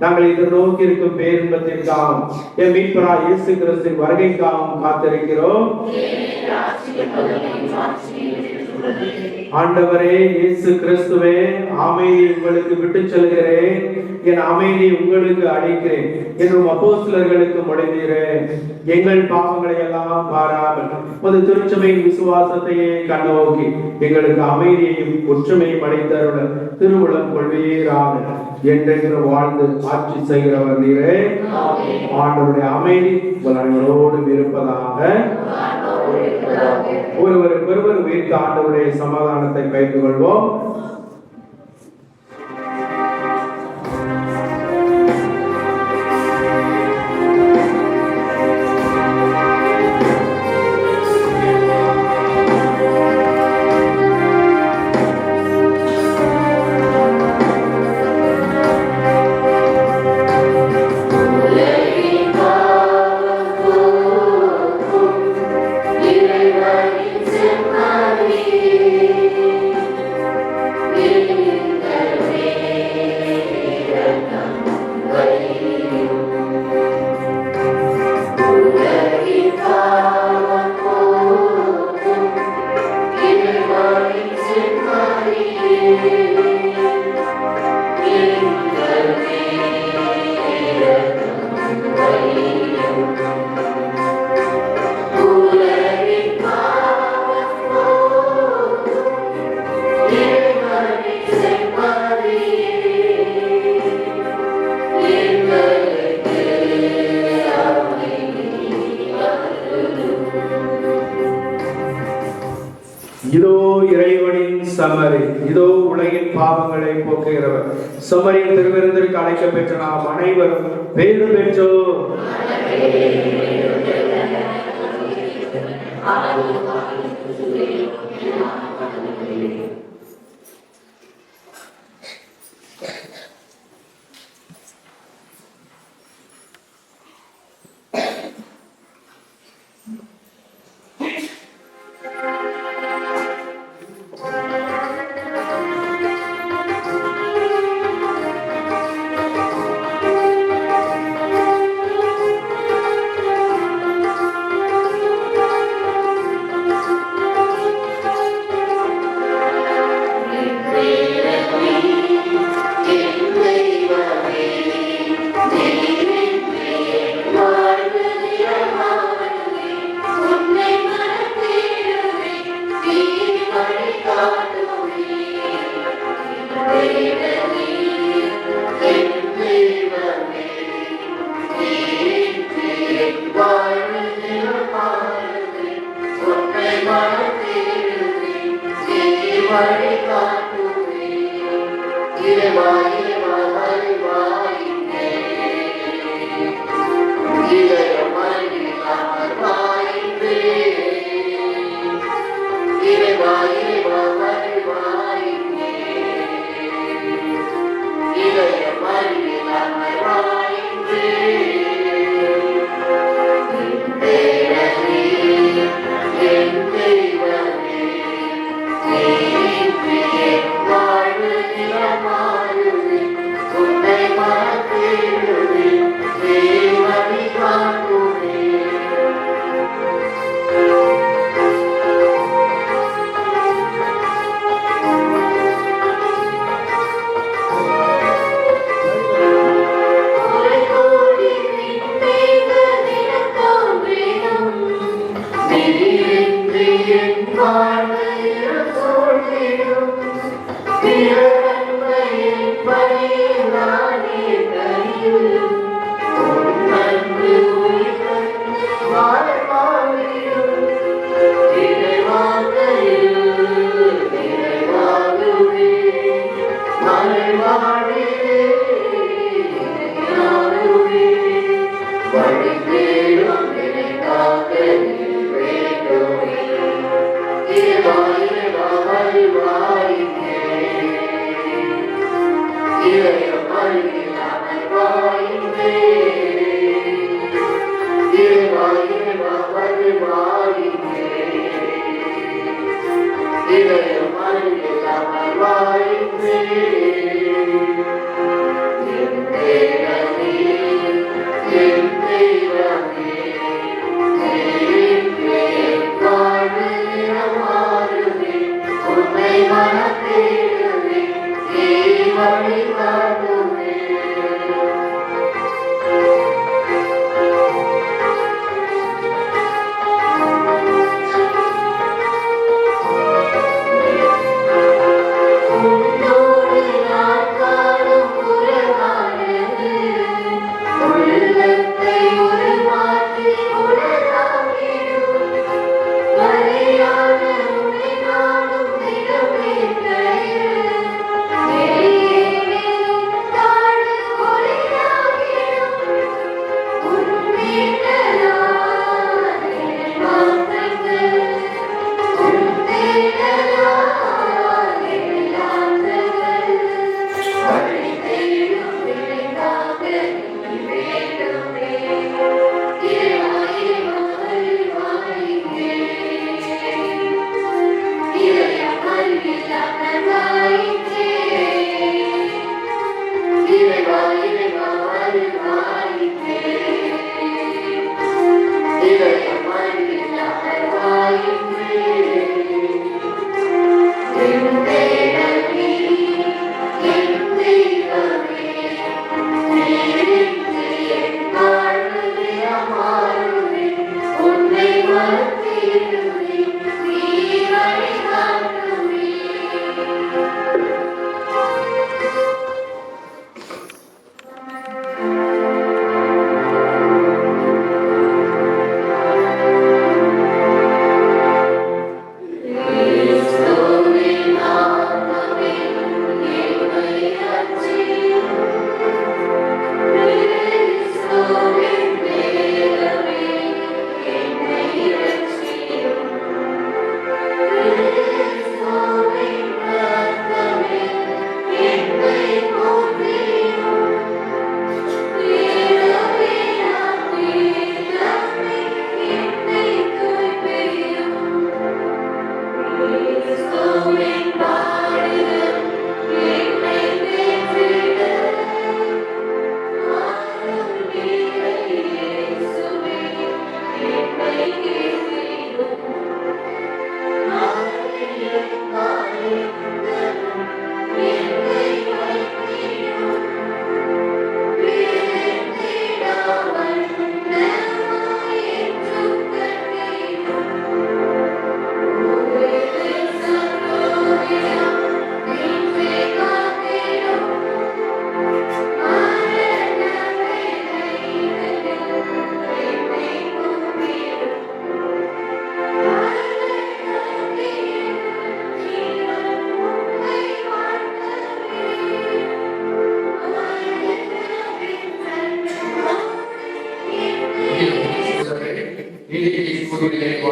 நாங்கள் எதிர்நோக்கி இருக்கும் பேரின்பத்திற்காகவும் என் மீட்பரா இயேசு கிறிஸ்துவின் வருகைக்காகவும் காத்திருக்கிறோம். ஆண்டவரே இயேசு கிறிஸ்துவே, அமைதியை உங்களுக்கு விட்டு செல்கிறேன், என் அமைதியை உங்களுக்கு அளிக்கிறேன் என்றும் அப்போஸ்தலர்களுக்கு மொழிந்தீரேன். எங்கள் பாவங்களை எல்லாம் பாராமல் ஒரு திருச்சபையின் விசுவாசத்தையே கண்ணோக்கி எங்களுக்கு அமைதியையும் ஒற்றுமையும் அளித்தருடன் திருவுளம் கொள்வீராக. என்றென்று வாழ்ந்து ஆட்சி செய்கிறவர் நீரே. ஆண்டவருடைய அமைதி உங்கள் அனைவரோடும் இருப்பதாக. ஒருவர் உயிர்த்த ஆண்டவருடைய சமாதானத்தை பகிர்ந்து கொள்வோம். இதோ இறைவனின் சமரி, இதோ உலகின் பாவங்களை போக்குகிறவர். சமரின் திருவிருந்திற்கு அழைக்க பெற்ற நாம் அனைவரும் பேறு பெற்றோர்.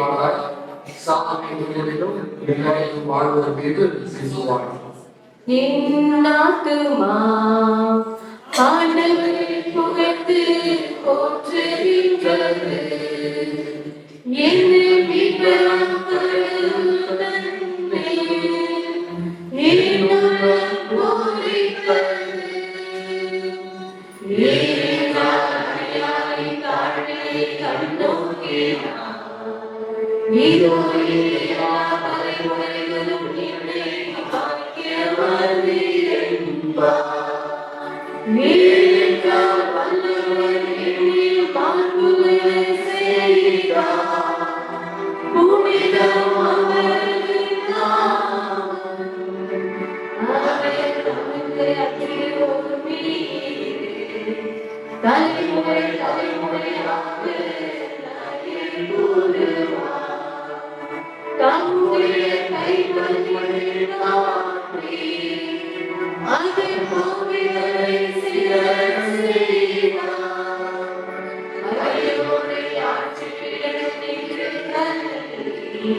வாழ்வாய், சாமி உயிரிலும் என்னையும் வாழ்வது மீது சிசுவாய். என் ஆத்துமா ஆண்டவரை புகழ்ந்து போற்றுகின்றது. என்னை மீட்பராம் கடவுளே, என் உள்ளம் பூரித்தது. என் ஆவியாய் தாழ்மையை கண்ணோக்கினார். இதோ எல்லா தலைமுறைகளும் என்னை பாக்கியவாதி என்பார். நீரிட்டால் வல்லவர் என்னில் மாண்புகளை செய்தார். புனிதம் அவரது நாமம். அவர் நமக்கு அச்சியோர் மீது தலைமுறை தலைமுறையாக நன்மை கூறுவார். தம்முடைய கைவலியை நாட்டி அதை பூமிகளை சிலர் செய்வார். அவையோரை ஆட்சியிடத்தில் தள்ளி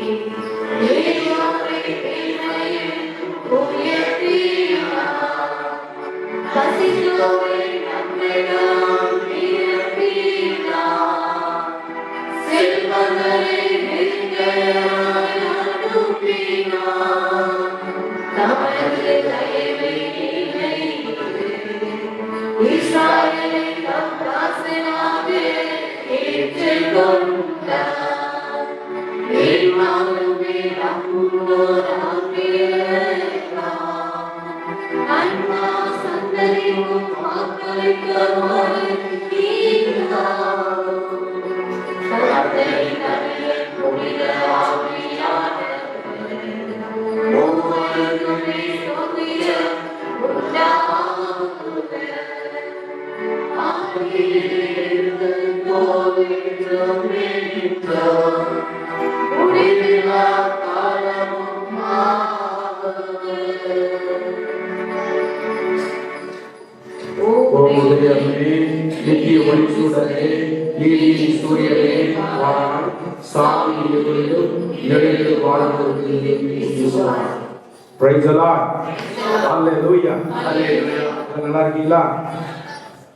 ஏழோரை பெண்மையில் உயர்த்தினார். பசித்தோரை நன்மையால் நிரப்பினார். செல்வங்களை நெருக்கடியாய் அனுப்பினார். தமது தயவை நினைத்து இஸ்ராயேலை தம் தாசனாக ஏற்றுக்கொண்டார். என்னாலுமே நம்புவோராக இருக்கிறார். அண்ணா சந்ததிக்கும் வாக்களிக்கிறவர் நீர்தான். தந்தை தன்னில் புனித ஆவியானவர் ஒவ்வொருவருக்குமே ஸ்தோத்திரம் உண்டாகுக. ஆதியிலிருந்து போதிற்றும் என்றும் முடிவில்லா காலமும் ஆகுக. ஓ உதயமே, நித்திய ஒளிச்சூடனே, நீதியின் சூரியனே, வாழ். சாமி இருளிலும் நிழலில் வாழ்வதற்கு சிசுவாய். Praise the Lord. Hallelujah. நல்லா இருக்கீங்களா?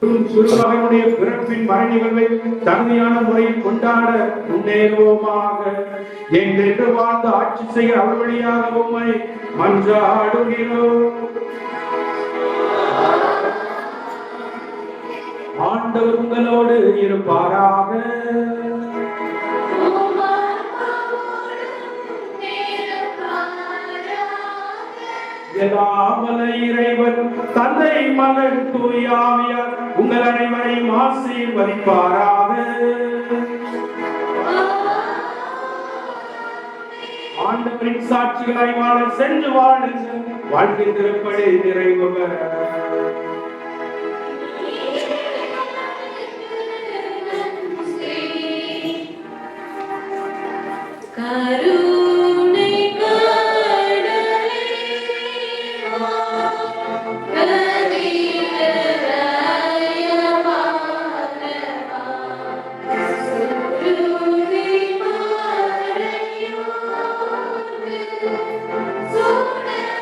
திருமகனுடைய பிறப்பின் மறை நிகழ்வை தகுதியான முறையில் கொண்டாட முன்னேறுவோமாக. என்றென்று வாழ்ந்து ஆட்சி செய்ய அவர் வழியாக உம்மை மன்றாடுகிறோம். ஆண்டவர் உங்களோடு இருப்பாராக. எல்லாவல்ல இறைவன் தந்தை மகன் தூய ஆவியார் உங்கள் அனைவரையும் ஆசீர்வதிப்பாராக. ஆண்டவரின் சாட்சிகளாய் வாழ சென்று வாழுங்கள். வாழ்க்கை திருப்படி நிறைவு பெற. கருணை கடலே வா, கதிரவய வானவா, சுருதி மறையோடு சுடரொளியோ.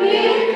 Yeah.